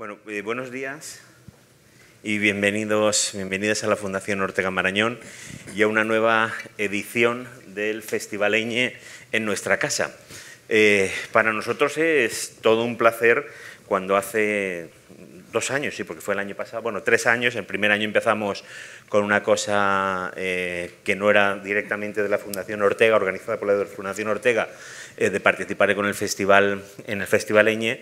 Bueno, buenos días y bienvenidos a la Fundación Ortega Marañón y a una nueva edición del Festival Eñe en nuestra casa. Para nosotros es todo un placer cuando hace 2 años, sí, porque fue el año pasado, bueno, 3 años, el primer año empezamos con una cosa que no era directamente de la Fundación Ortega, organizada por la Fundación Ortega, de participar en el Festival Eñe.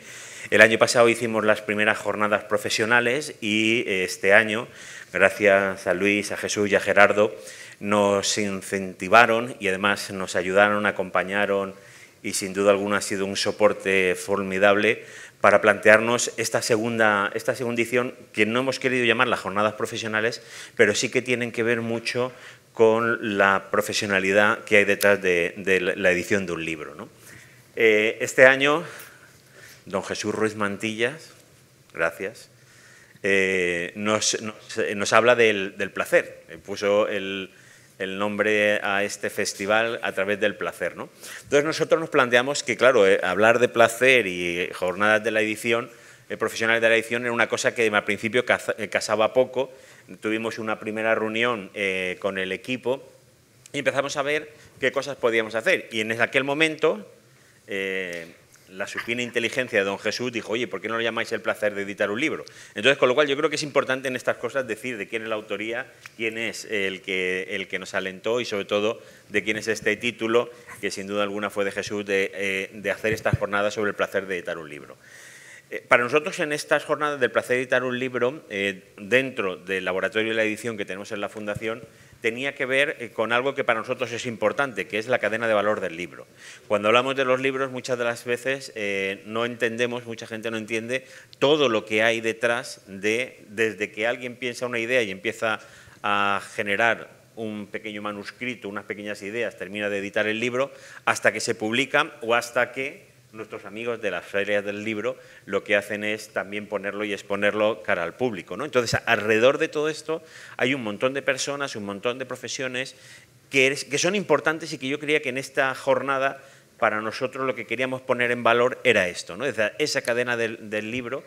El año pasado hicimos las primeras jornadas profesionales y este año, gracias a Luis, a Jesús y a Gerardo, nos incentivaron y además nos ayudaron, acompañaron y sin duda alguna ha sido un soporte formidable para plantearnos esta segunda edición, que no hemos querido llamar las jornadas profesionales, pero sí que tienen que ver mucho con la profesionalidad que hay detrás de la edición de un libro, ¿no? Este año, don Jesús Ruiz Mantillas, gracias, nos habla del placer. Puso el nombre a este festival a través del placer, ¿no? Entonces nosotros nos planteamos que, claro, hablar de placer y jornadas de la edición, profesionales de la edición, era una cosa que al principio casaba poco. Tuvimos una primera reunión con el equipo y empezamos a ver qué cosas podíamos hacer. Y en aquel momento la supina inteligencia de don Jesús dijo: oye, ¿por qué no lo llamáis el placer de editar un libro? Entonces, con lo cual yo creo que es importante en estas cosas decir de quién es la autoría, quién es el que nos alentó y sobre todo de quién es este título, que sin duda alguna fue de Jesús, de hacer estas jornadas sobre el placer de editar un libro. Para nosotros, en estas jornadas del placer de editar un libro, dentro del laboratorio de la edición que tenemos en la Fundación, tenía que ver con algo que para nosotros es importante, que es la cadena de valor del libro. Cuando hablamos de los libros, muchas de las veces no entendemos, mucha gente no entiende todo lo que hay detrás desde que alguien piensa una idea y empieza a generar un pequeño manuscrito, unas pequeñas ideas, termina de editar el libro, hasta que se publica o hasta que nuestros amigos de las ferias del libro lo que hacen es también ponerlo y exponerlo cara al público, ¿no? Entonces, alrededor de todo esto hay un montón de personas, un montón de profesiones que son importantes y que yo creía que en esta jornada para nosotros lo que queríamos poner en valor era esto, ¿no? Esa cadena del libro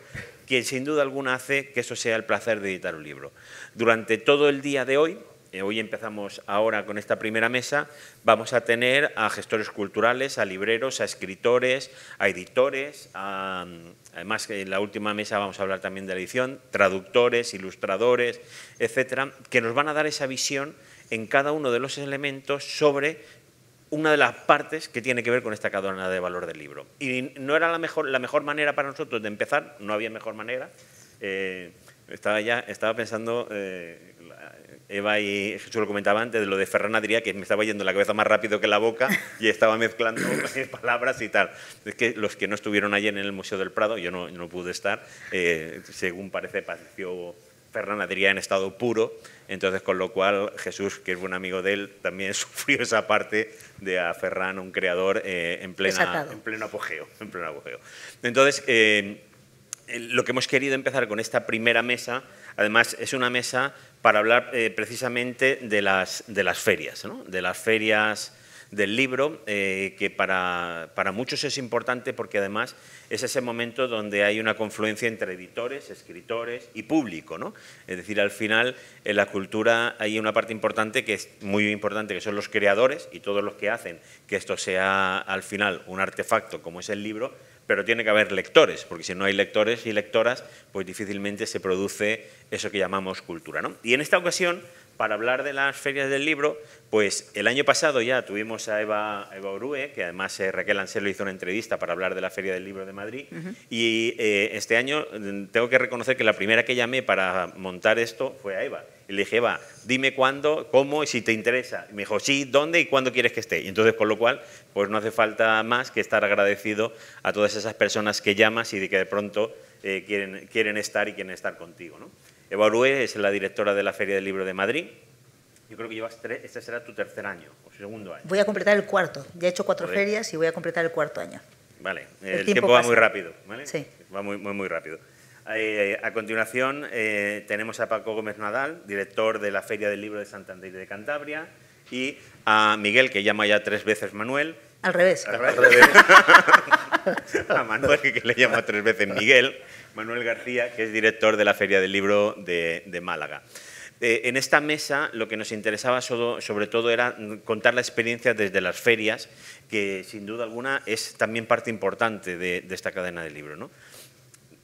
que sin duda alguna hace que eso sea el placer de editar un libro. Durante todo el día de hoy, hoy empezamos ahora con esta primera mesa, vamos a tener a gestores culturales, a libreros, a escritores, a editores, además en la última mesa vamos a hablar también de la edición, traductores, ilustradores, etcétera, que nos van a dar esa visión en cada uno de los elementos sobre una de las partes que tiene que ver con esta cadena de valor del libro. Y no era la mejor manera para nosotros de empezar, no había mejor manera. Estaba pensando, Eva y Jesús lo comentaba antes, de lo de Ferran Adrià, que me estaba yendo la cabeza más rápido que la boca y estaba mezclando palabras y tal. Es que los que no estuvieron ayer en el Museo del Prado, yo no pude estar, según parece, pareció Ferran Adrià en estado puro, entonces con lo cual Jesús, que es buen amigo de él, también sufrió esa parte de a Ferran, un creador en pleno apogeo. Entonces, lo que hemos querido empezar con esta primera mesa, además es una mesa para hablar precisamente de las ferias, ¿no? De las ferias del libro, que para muchos es importante porque además es ese momento donde hay una confluencia entre editores, escritores y público, ¿no? Es decir, al final en la cultura hay una parte importante que es muy importante, que son los creadores y todos los que hacen que esto sea al final un artefacto como es el libro, pero tiene que haber lectores, porque si no hay lectores y lectoras, pues difícilmente se produce eso que llamamos cultura, ¿no? Y en esta ocasión, para hablar de las ferias del libro, pues el año pasado ya tuvimos a Eva Orue, que además Raquel Anselo hizo una entrevista para hablar de la Feria del Libro de Madrid, y este año tengo que reconocer que la primera que llamé para montar esto fue a Eva. Y le dije: Eva, dime cuándo, cómo y si te interesa. Y me dijo: sí, dónde y cuándo quieres que esté. Y entonces, con lo cual, pues no hace falta más que estar agradecido a todas esas personas que llamas y de que de pronto quieren estar contigo, ¿no? Eva Orue es la directora de la Feria del Libro de Madrid. Yo creo que llevas este será tu tercer año o segundo año. Voy a completar el cuarto. Ya he hecho 4 ferias y voy a completar el 4º año. Vale, el tiempo va muy rápido, ¿vale? Sí. Va muy rápido. A continuación tenemos a Paco Gómez Nadal, director de la Feria del Libro de Santander y de Cantabria, y a Miguel, que llama ya 3 veces Manuel, Al revés. Al revés. A Manuel, que le llama 3 veces Miguel, Manuel García, que es director de la Feria del Libro de Málaga. En esta mesa lo que nos interesaba sobre todo era contar la experiencia desde las ferias, que sin duda alguna es también parte importante de esta cadena de libro, ¿no?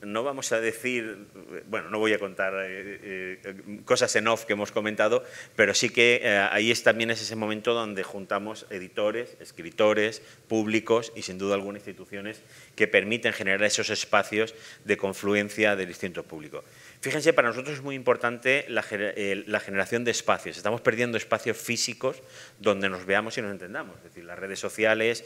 No vamos a decir, bueno, no voy a contar cosas en off que hemos comentado, pero sí que ahí también es ese momento donde juntamos editores, escritores, públicos y sin duda alguna instituciones que permiten generar esos espacios de confluencia del distinto público. Fíjense, para nosotros es muy importante la generación de espacios. Estamos perdiendo espacios físicos donde nos veamos y nos entendamos. Es decir, las redes sociales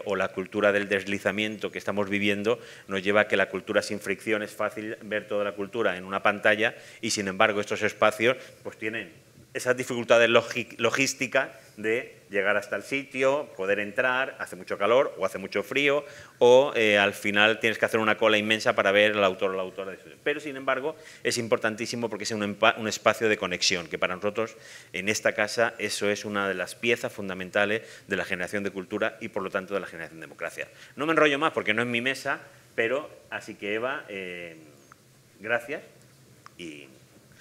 o la cultura del deslizamiento que estamos viviendo nos lleva a que la cultura sin fricción es fácil ver toda la cultura en una pantalla y, sin embargo, estos espacios pues tienen esas dificultades logísticas de llegar hasta el sitio, poder entrar, hace mucho calor o hace mucho frío, o al final tienes que hacer una cola inmensa para ver al autor o la autora de eso. Pero, sin embargo, es importantísimo porque es un espacio de conexión, que para nosotros, en esta casa, eso es una de las piezas fundamentales de la generación de cultura y, por lo tanto, de la generación de democracia. No me enrollo más porque no es mi mesa, pero así que, Eva, gracias y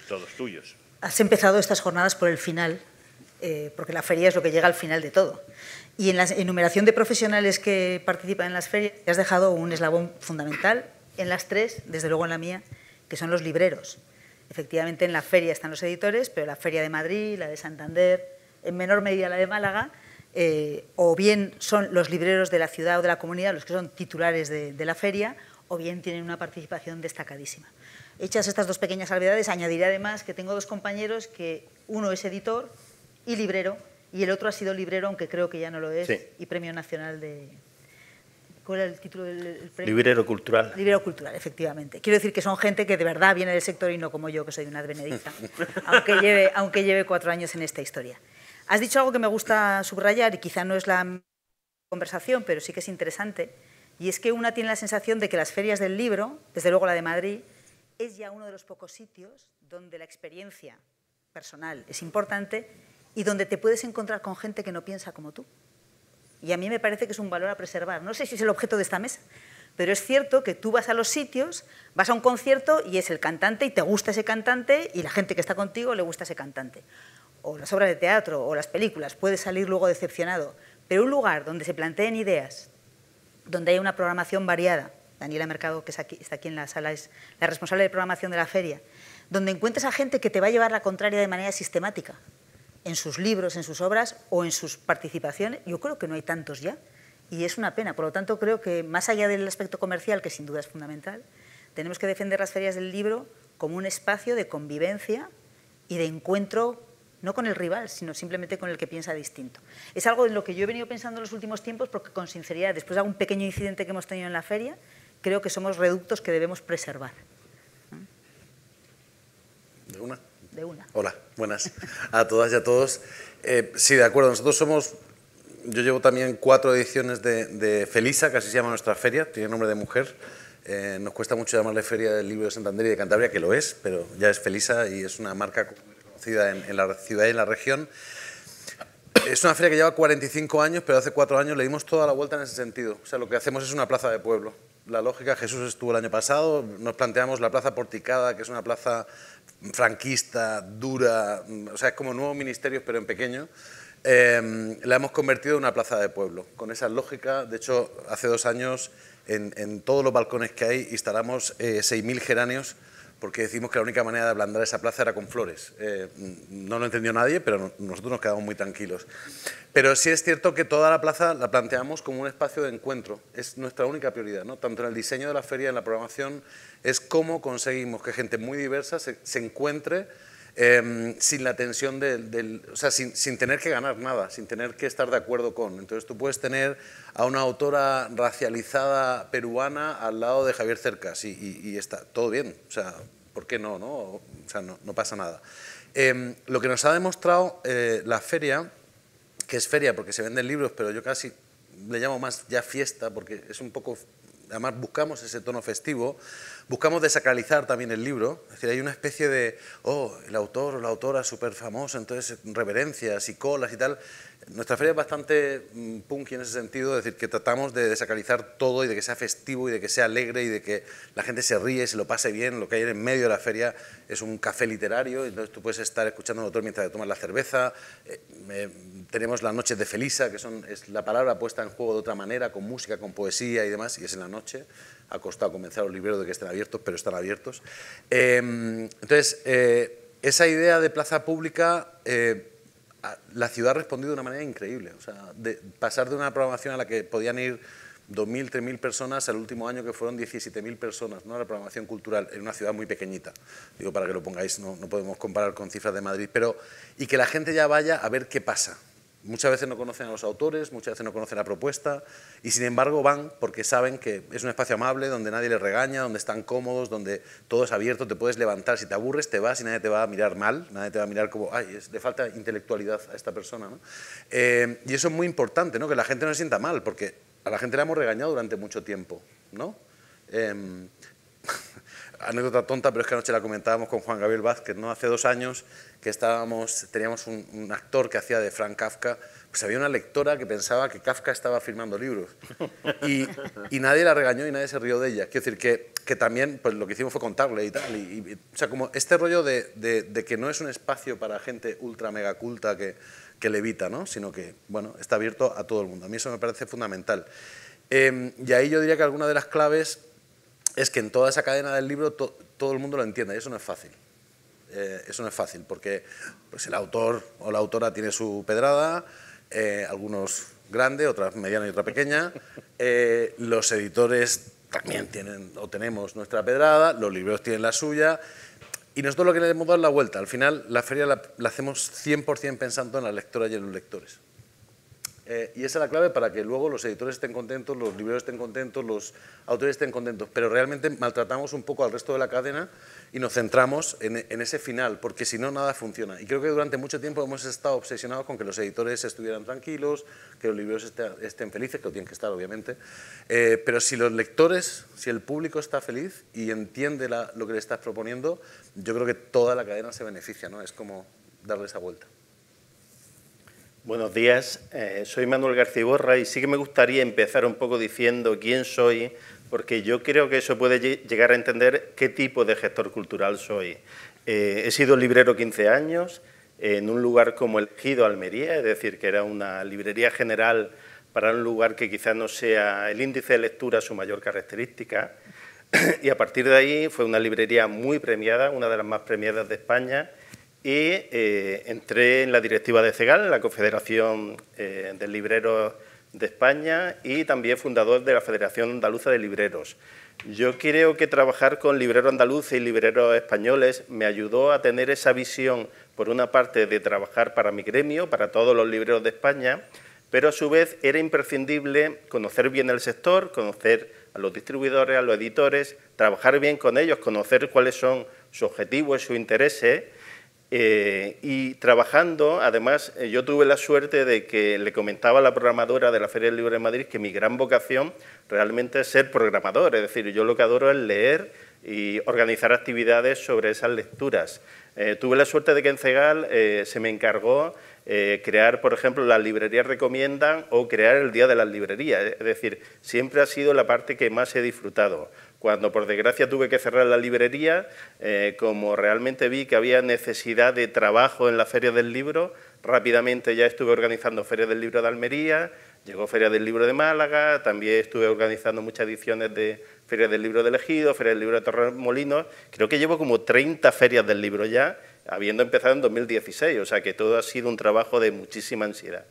todos tuyos. Has empezado estas jornadas por el final, porque la feria es lo que llega al final de todo. Y en la enumeración de profesionales que participan en las ferias, te has dejado un eslabón fundamental en las tres, desde luego en la mía, que son los libreros. Efectivamente, en la feria están los editores, pero la Feria de Madrid, la de Santander, en menor medida la de Málaga, o bien son los libreros de la ciudad o de la comunidad los que son titulares de la feria, o bien tienen una participación destacadísima. Hechas estas dos pequeñas salvedades, añadiré además que tengo dos compañeros que uno es editor y librero, y el otro ha sido librero, aunque creo que ya no lo es, sí. Y Premio Nacional de... ¿Cuál era el título del premio? Librero cultural. Librero cultural, efectivamente. Quiero decir que son gente que de verdad viene del sector y no como yo, que soy una advenediza, aunque lleve 4 años en esta historia. Has dicho algo que me gusta subrayar, y quizá no es la conversación, pero sí que es interesante, y es que una tiene la sensación de que las ferias del libro, desde luego la de Madrid, es ya uno de los pocos sitios donde la experiencia personal es importante y donde te puedes encontrar con gente que no piensa como tú. Y a mí me parece que es un valor a preservar. No sé si es el objeto de esta mesa, pero es cierto que tú vas a los sitios, vas a un concierto y es el cantante y te gusta ese cantante y la gente que está contigo le gusta ese cantante. O las obras de teatro o las películas, puedes salir luego decepcionado. Pero un lugar donde se planteen ideas, donde hay una programación variada, Daniela Mercado, que está aquí en la sala, es la responsable de programación de la feria, donde encuentres a gente que te va a llevar la contraria de manera sistemática, en sus libros, en sus obras o en sus participaciones. Yo creo que no hay tantos ya, y es una pena. Por lo tanto, creo que más allá del aspecto comercial, que sin duda es fundamental, tenemos que defender las ferias del libro como un espacio de convivencia y de encuentro, no con el rival, sino simplemente con el que piensa distinto. Es algo en lo que yo he venido pensando en los últimos tiempos, porque con sinceridad, después de algún pequeño incidente que hemos tenido en la feria, creo que somos reductos que debemos preservar. ¿De una? De una. Hola, buenas a todas y a todos. Sí, de acuerdo, nosotros somos... Yo llevo también 4 ediciones de Felisa, que así se llama nuestra feria, tiene nombre de mujer. Nos cuesta mucho llamarle Feria del Libro de Santander y de Cantabria, que lo es, pero ya es Felisa y es una marca conocida en la ciudad y en la región. Es una feria que lleva 45 años, pero hace 4 años le dimos toda la vuelta en ese sentido. O sea, lo que hacemos es una plaza de pueblo. La lógica, Jesús estuvo el año pasado, nos planteamos la plaza porticada, que es una plaza franquista, dura, o sea, es como nuevos ministerios, pero en pequeño. La hemos convertido en una plaza de pueblo, con esa lógica. De hecho, hace 2 años, en todos los balcones que hay, instalamos 6.000 geranios, porque decimos que la única manera de ablandar esa plaza era con flores. No lo entendió nadie, pero nosotros nos quedamos muy tranquilos. Pero sí es cierto que toda la plaza la planteamos como un espacio de encuentro. Es nuestra única prioridad, ¿no? Tanto en el diseño de la feria, en la programación, es cómo conseguimos que gente muy diversa se encuentre sin la tensión o sea, sin tener que ganar nada, sin tener que estar de acuerdo con. Entonces tú puedes tener a una autora racializada peruana al lado de Javier Cercas y está todo bien. O sea, ¿por qué no? O sea, no pasa nada. Lo que nos ha demostrado la feria, que es feria porque se venden libros, pero yo casi le llamo más ya fiesta porque es un poco... Además buscamos ese tono festivo, buscamos desacralizar también el libro, es decir, hay una especie de, el autor o la autora súper famoso, entonces reverencias y colas y tal. Nuestra feria es bastante punky en ese sentido, es decir, que tratamos de desacralizar todo y de que sea festivo y de que sea alegre y de que la gente se ríe y se lo pase bien. Lo que hay en medio de la feria es un café literario, entonces tú puedes estar escuchando a un autor mientras te tomas la cerveza. Tenemos las noches de Felisa, que es la palabra puesta en juego de otra manera, con música, con poesía y demás, y es en la noche. Ha costado convencer a los libreros de que estén abiertos, pero están abiertos. Entonces, esa idea de plaza pública... la ciudad ha respondido de una manera increíble, o sea, pasar de una programación a la que podían ir 2.000, 3.000 personas al último año que fueron 17.000 personas, ¿no? La programación cultural en una ciudad muy pequeñita, digo para que lo pongáis, no podemos comparar con cifras de Madrid, pero y que la gente ya vaya a ver qué pasa. Muchas veces no conocen a los autores, muchas veces no conocen la propuesta y sin embargo van porque saben que es un espacio amable donde nadie les regaña, donde están cómodos, donde todo es abierto, te puedes levantar, si te aburres te vas y nadie te va a mirar mal, nadie te va a mirar como, ay, le falta intelectualidad a esta persona, ¿no? Y eso es muy importante, ¿no? Que la gente no se sienta mal porque a la gente la hemos regañado durante mucho tiempo, ¿no? Anécdota tonta, pero es que anoche la comentábamos con Juan Gabriel Vázquez, ¿no? Hace 2 años que teníamos un actor que hacía de Frank Kafka, pues había una lectora que pensaba que Kafka estaba firmando libros y nadie la regañó y nadie se rió de ella. Quiero decir que también pues lo que hicimos fue contarle y tal. O sea, como este rollo de que no es un espacio para gente ultra mega culta que levita, ¿no? Sino que, bueno, está abierto a todo el mundo. A mí eso me parece fundamental. Y ahí yo diría que alguna de las claves es que en toda esa cadena del libro todo el mundo lo entienda y eso no es fácil. Eso no es fácil porque pues el autor o la autora tiene su pedrada, algunos grandes, otras medianas y otra pequeña, los editores también tienen o tenemos nuestra pedrada, los libreros tienen la suya y nosotros lo que le hemos dado la vuelta. Al final la feria la hacemos 100% pensando en las lectoras y en los lectores. Y esa es la clave para que luego los editores estén contentos, los libreros estén contentos, los autores estén contentos, pero realmente maltratamos un poco al resto de la cadena y nos centramos en ese final, porque si no, nada funciona. Y creo que durante mucho tiempo hemos estado obsesionados con que los editores estuvieran tranquilos, que los libreros estén felices, que lo tienen que estar, obviamente, pero si los lectores, si el público está feliz y entiende lo que le estás proponiendo, yo creo que toda la cadena se beneficia, ¿no? Es como darle esa vuelta. Buenos días, soy Manuel García Iborra y sí que me gustaría empezar un poco diciendo quién soy, porque yo creo que eso puede llegar a entender qué tipo de gestor cultural soy. He sido librero 15 años en un lugar como El Ejido, Almería, es decir, que era una librería general para un lugar que quizás no sea el índice de lectura su mayor característica, y a partir de ahí fue una librería muy premiada, una de las más premiadas de España, y entré en la directiva de CEGAL, la Confederación de Libreros de España, y también fundador de la Federación Andaluza de Libreros. Yo creo que trabajar con libreros andaluces y libreros españoles me ayudó a tener esa visión, por una parte, de trabajar para mi gremio, para todos los libreros de España, pero a su vez era imprescindible conocer bien el sector, conocer a los distribuidores, a los editores, trabajar bien con ellos, conocer cuáles son sus objetivos y sus intereses. Y trabajando, además, yo tuve la suerte de que le comentaba a la programadora de la Feria del Libro de Madrid que mi gran vocación realmente es ser programador, es decir, yo lo que adoro es leer y organizar actividades sobre esas lecturas. Tuve la suerte de que en CEGAL se me encargó crear, por ejemplo, las librerías recomiendan o crear el Día de las Librerías, es decir, siempre ha sido la parte que más he disfrutado. Cuando, por desgracia, tuve que cerrar la librería, como realmente vi que había necesidad de trabajo en la Feria del Libro, rápidamente ya estuve organizando Feria del Libro de Almería, llegó Feria del Libro de Málaga, también estuve organizando muchas ediciones de Feria del Libro de El Ejido, Feria del Libro de Torremolinos. Creo que llevo como 30 ferias del libro ya, habiendo empezado en 2016, o sea que todo ha sido un trabajo de muchísima ansiedad.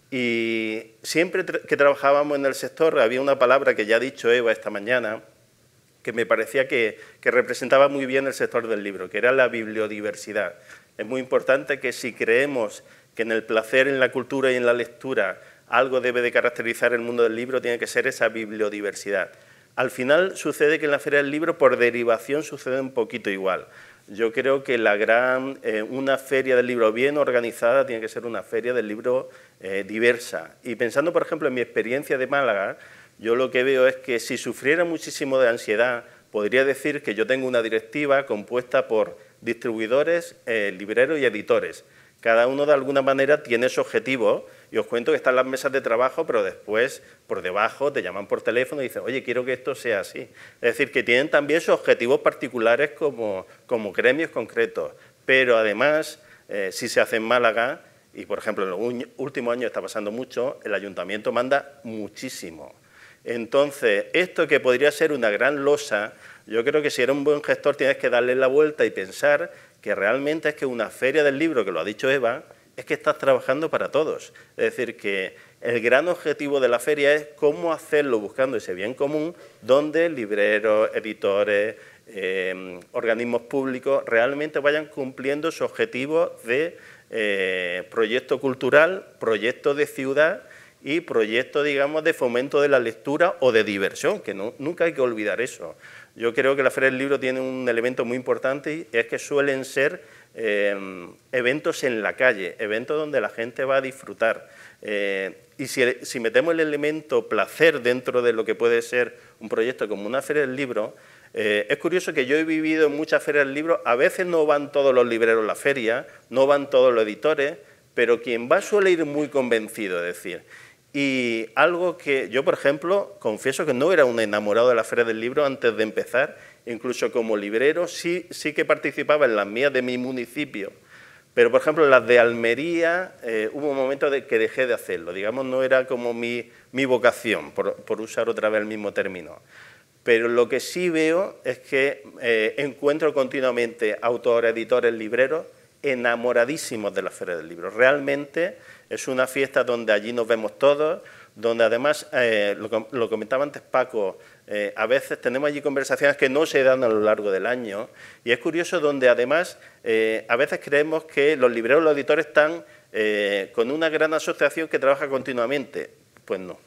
Y siempre que trabajábamos en el sector había una palabra que ya ha dicho Eva esta mañana, que me parecía que representaba muy bien el sector del libro, que era la bibliodiversidad. Es muy importante que si creemos que en el placer, en la cultura y en la lectura algo debe de caracterizar el mundo del libro, tiene que ser esa bibliodiversidad. Al final sucede que en la Feria del Libro, por derivación, sucede un poquito igual. Yo creo que una feria del libro bien organizada tiene que ser una feria del libro diversa. Y pensando, por ejemplo, en mi experiencia de Málaga, yo lo que veo es que si sufriera muchísimo de ansiedad, podría decir que yo tengo una directiva compuesta por distribuidores, libreros y editores. Cada uno de alguna manera tiene su objetivo y os cuento que están las mesas de trabajo, pero después, por debajo, te llaman por teléfono y dicen, oye, quiero que esto sea así. Es decir, que tienen también sus objetivos particulares como gremios concretos, pero además, si se hace en Málaga, y por ejemplo en los últimos años está pasando mucho, el ayuntamiento manda muchísimo. Entonces, esto que podría ser una gran losa, yo creo que si eres un buen gestor tienes que darle la vuelta y pensar que realmente es que una feria del libro, que lo ha dicho Eva, es que estás trabajando para todos. Es decir, que el gran objetivo de la feria es cómo hacerlo buscando ese bien común, donde libreros, editores, organismos públicos realmente vayan cumpliendo su objetivo de proyecto cultural, proyecto de ciudad y proyecto, digamos, de fomento de la lectura o de diversión, que nunca hay que olvidar eso. Yo creo que la Feria del Libro tiene un elemento muy importante y es que suelen ser eventos en la calle, eventos donde la gente va a disfrutar. Y si metemos el elemento placer dentro de lo que puede ser un proyecto como una Feria del Libro, es curioso que yo he vivido en muchas ferias del libro, a veces no van todos los libreros a la feria, no van todos los editores, pero quien va suele ir muy convencido, es decir. Y algo que yo, por ejemplo, confieso que no era un enamorado de la Feria del Libro antes de empezar, incluso como librero sí que participaba en las mías de mi municipio, pero por ejemplo en las de Almería hubo un momento de que dejé de hacerlo, digamos, no era como mi vocación, por usar otra vez el mismo término. Pero lo que sí veo es que encuentro continuamente autores, editores, libreros enamoradísimos de la Feria del Libro. Realmente es una fiesta donde allí nos vemos todos, donde además, lo comentaba antes Paco, a veces tenemos allí conversaciones que no se dan a lo largo del año y es curioso donde además a veces creemos que los libreros, los editores están con una gran asociación que trabaja continuamente. Pues no.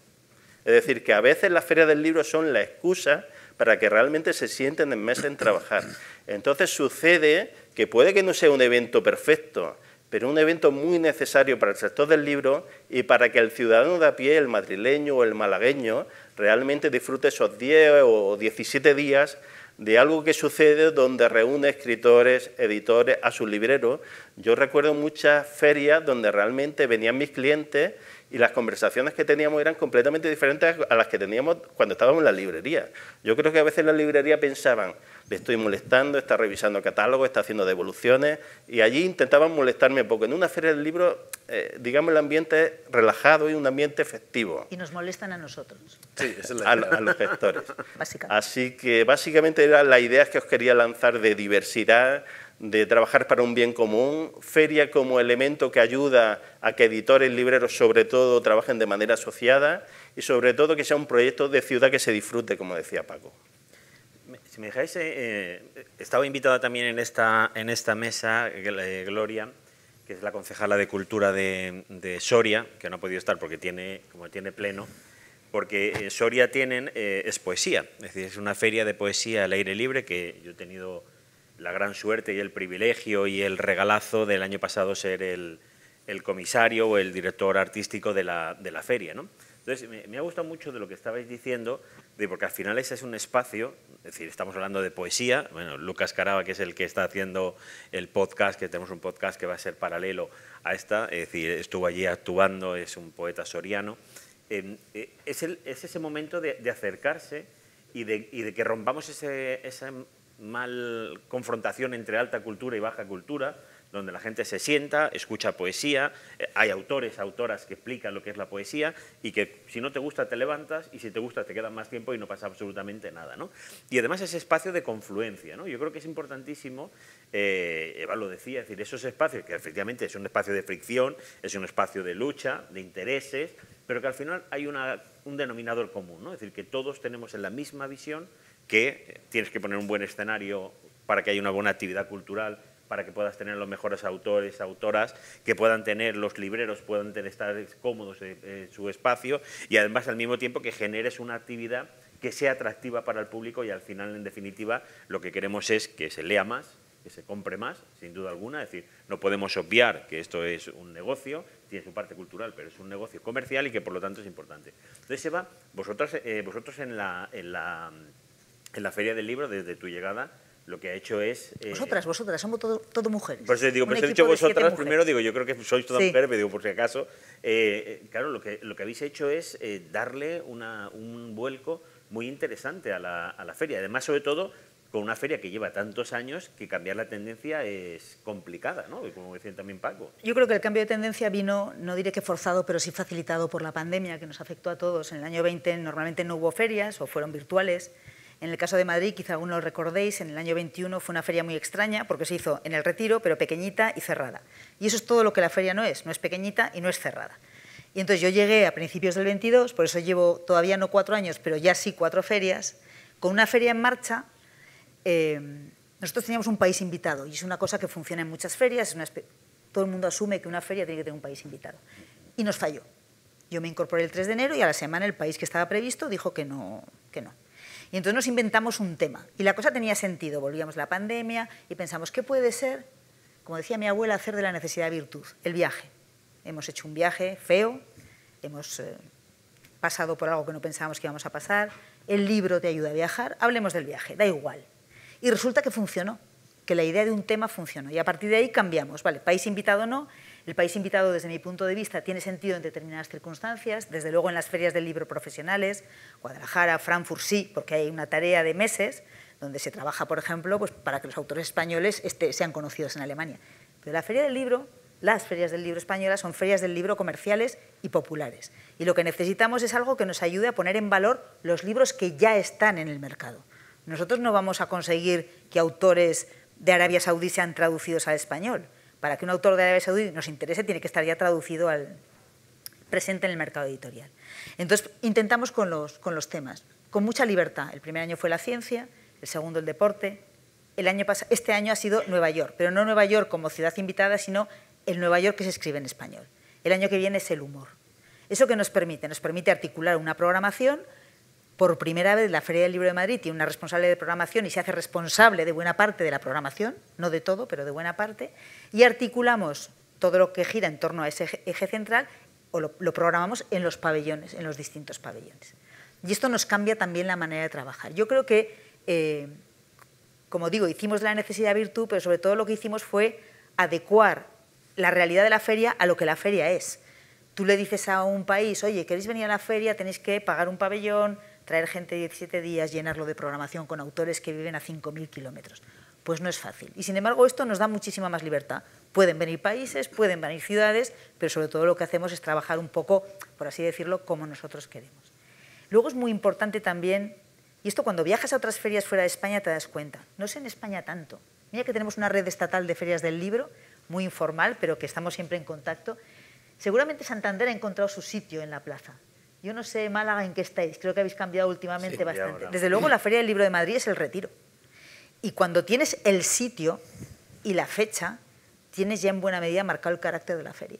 Es decir, que a veces las ferias del libro son la excusa para que realmente se sienten en mesa en trabajar. Entonces sucede que puede que no sea un evento perfecto, pero un evento muy necesario para el sector del libro y para que el ciudadano de a pie, el madrileño o el malagueño, realmente disfrute esos 10 o 17 días de algo que sucede donde reúne escritores, editores, a sus libreros. Yo recuerdo muchas ferias donde realmente venían mis clientes y las conversaciones que teníamos eran completamente diferentes a las que teníamos cuando estábamos en la librería. Yo creo que a veces en la librería pensaban, le estoy molestando, está revisando catálogo, está haciendo devoluciones, y allí intentaban molestarme poco. En una feria del libro, digamos, el ambiente es relajado y un ambiente festivo. Y nos molestan a nosotros. Sí, esa es a los gestores. Básicamente. Así que básicamente era la idea que os quería lanzar de diversidad, de trabajar para un bien común, feria como elemento que ayuda a que editores y libreros sobre todo trabajen de manera asociada y sobre todo que sea un proyecto de ciudad que se disfrute, como decía Paco. Si me dejáis, estaba invitada también en esta mesa Gloria, que es la concejala de Cultura de Soria, que no ha podido estar porque como tiene pleno, porque Soria es poesía, es decir, es una feria de poesía al aire libre que yo he tenido la gran suerte y el privilegio y el regalazo del año pasado ser el comisario o el director artístico de la feria, ¿no? Entonces, me ha gustado mucho de lo que estabais diciendo, porque al final ese es un espacio, es decir, estamos hablando de poesía, bueno, Lucas Carava, que es el que está haciendo el podcast, que tenemos un podcast que va a ser paralelo a esta, es decir, estuvo allí actuando, es un poeta soriano, es ese momento de acercarse y de que rompamos esa mal confrontación entre alta cultura y baja cultura, donde la gente se sienta, escucha poesía, hay autores, autoras que explican lo que es la poesía y que si no te gusta te levantas y si te gusta te quedas más tiempo y no pasa absolutamente nada, ¿no? Y además ese espacio de confluencia, ¿no? Yo creo que es importantísimo, Eva lo decía, es decir, esos espacios que efectivamente es un espacio de fricción, es un espacio de lucha, de intereses, pero que al final hay un denominador común, ¿no? Es decir, que todos tenemos en la misma visión que tienes que poner un buen escenario para que haya una buena actividad cultural, para que puedas tener los mejores autores, autoras, que puedan tener los libreros, puedan estar cómodos en su espacio y además al mismo tiempo que generes una actividad que sea atractiva para el público y al final, en definitiva, lo que queremos es que se lea más, que se compre más, sin duda alguna, es decir, no podemos obviar que esto es un negocio, tiene su parte cultural, pero es un negocio comercial y que por lo tanto es importante. Entonces, Eva, vosotros en la Feria del Libro, desde tu llegada, lo que ha hecho es... Vosotras, somos todo mujeres. Por eso digo, por eso he dicho vosotras primero, digo, yo creo que sois todas mujeres, pero digo, por si acaso, claro, lo que habéis hecho es darle un vuelco muy interesante a la feria. Además, sobre todo, con una feria que lleva tantos años, que cambiar la tendencia es complicada, ¿no? Como decía también Paco. Yo creo que el cambio de tendencia vino, no diré que forzado, pero sí facilitado por la pandemia, que nos afectó a todos. En el año 20 normalmente no hubo ferias o fueron virtuales. En el caso de Madrid, quizá aún lo recordéis, en el año 21 fue una feria muy extraña porque se hizo en el Retiro, pero pequeñita y cerrada. Y eso es todo lo que la feria no es pequeñita y no es cerrada. Y entonces yo llegué a principios del 22, por eso llevo todavía no 4 años, pero ya sí 4 ferias, con una feria en marcha. Nosotros teníamos un país invitado y es una cosa que funciona en muchas ferias, todo el mundo asume que una feria tiene que tener un país invitado. Y nos falló. Yo me incorporé el 3 de enero y a la semana el país que estaba previsto dijo que no. Y entonces nos inventamos un tema. Y la cosa tenía sentido. Volvíamos la pandemia y pensamos, ¿qué puede ser? Como decía mi abuela, hacer de la necesidad virtud. El viaje. Hemos hecho un viaje feo, hemos pasado por algo que no pensábamos que íbamos a pasar. El libro te ayuda a viajar. Hablemos del viaje, da igual. Y resulta que funcionó, que la idea de un tema funcionó. Y a partir de ahí cambiamos. Vale, país invitado no. El país invitado, desde mi punto de vista, tiene sentido en determinadas circunstancias, desde luego en las ferias del libro profesionales, Guadalajara, Frankfurt sí, porque hay una tarea de meses donde se trabaja, por ejemplo, pues, para que los autores españoles sean conocidos en Alemania. Pero la feria del libro, las ferias del libro españolas son ferias del libro comerciales y populares. Y lo que necesitamos es algo que nos ayude a poner en valor los libros que ya están en el mercado. Nosotros no vamos a conseguir que autores de Arabia Saudí sean traducidos al español. Para que un autor de Arabia Saudí nos interese, tiene que estar ya traducido presente en el mercado editorial. Entonces, intentamos con los temas, con mucha libertad. El primer año fue la ciencia, el segundo el deporte. Este año ha sido Nueva York, pero no Nueva York como ciudad invitada, sino el Nueva York que se escribe en español. El año que viene es el humor. ¿Eso qué nos permite? Nos permite articular una programación. Por primera vez la Feria del Libro de Madrid tiene una responsable de programación y se hace responsable de buena parte de la programación, no de todo, pero de buena parte, y articulamos todo lo que gira en torno a ese eje central o lo programamos en los pabellones, en los distintos pabellones. Y esto nos cambia también la manera de trabajar. Yo creo que, como digo, hicimos de la necesidad virtud, pero sobre todo lo que hicimos fue adecuar la realidad de la feria a lo que la feria es. Tú le dices a un país, oye, ¿queréis venir a la feria? Tenéis que pagar un pabellón, traer gente 17 días, llenarlo de programación con autores que viven a 5.000 kilómetros. Pues no es fácil. Y sin embargo, esto nos da muchísima más libertad. Pueden venir países, pueden venir ciudades, pero sobre todo lo que hacemos es trabajar un poco, por así decirlo, como nosotros queremos. Luego es muy importante también, y esto cuando viajas a otras ferias fuera de España te das cuenta, no sé en España tanto. Mira que tenemos una red estatal de ferias del libro, muy informal, pero que estamos siempre en contacto. Seguramente Santander ha encontrado su sitio en la plaza. Yo no sé, Málaga, ¿en qué estáis? Creo que habéis cambiado últimamente bastante. Desde luego, la Feria del Libro de Madrid es el Retiro. Y cuando tienes el sitio y la fecha, tienes ya en buena medida marcado el carácter de la feria.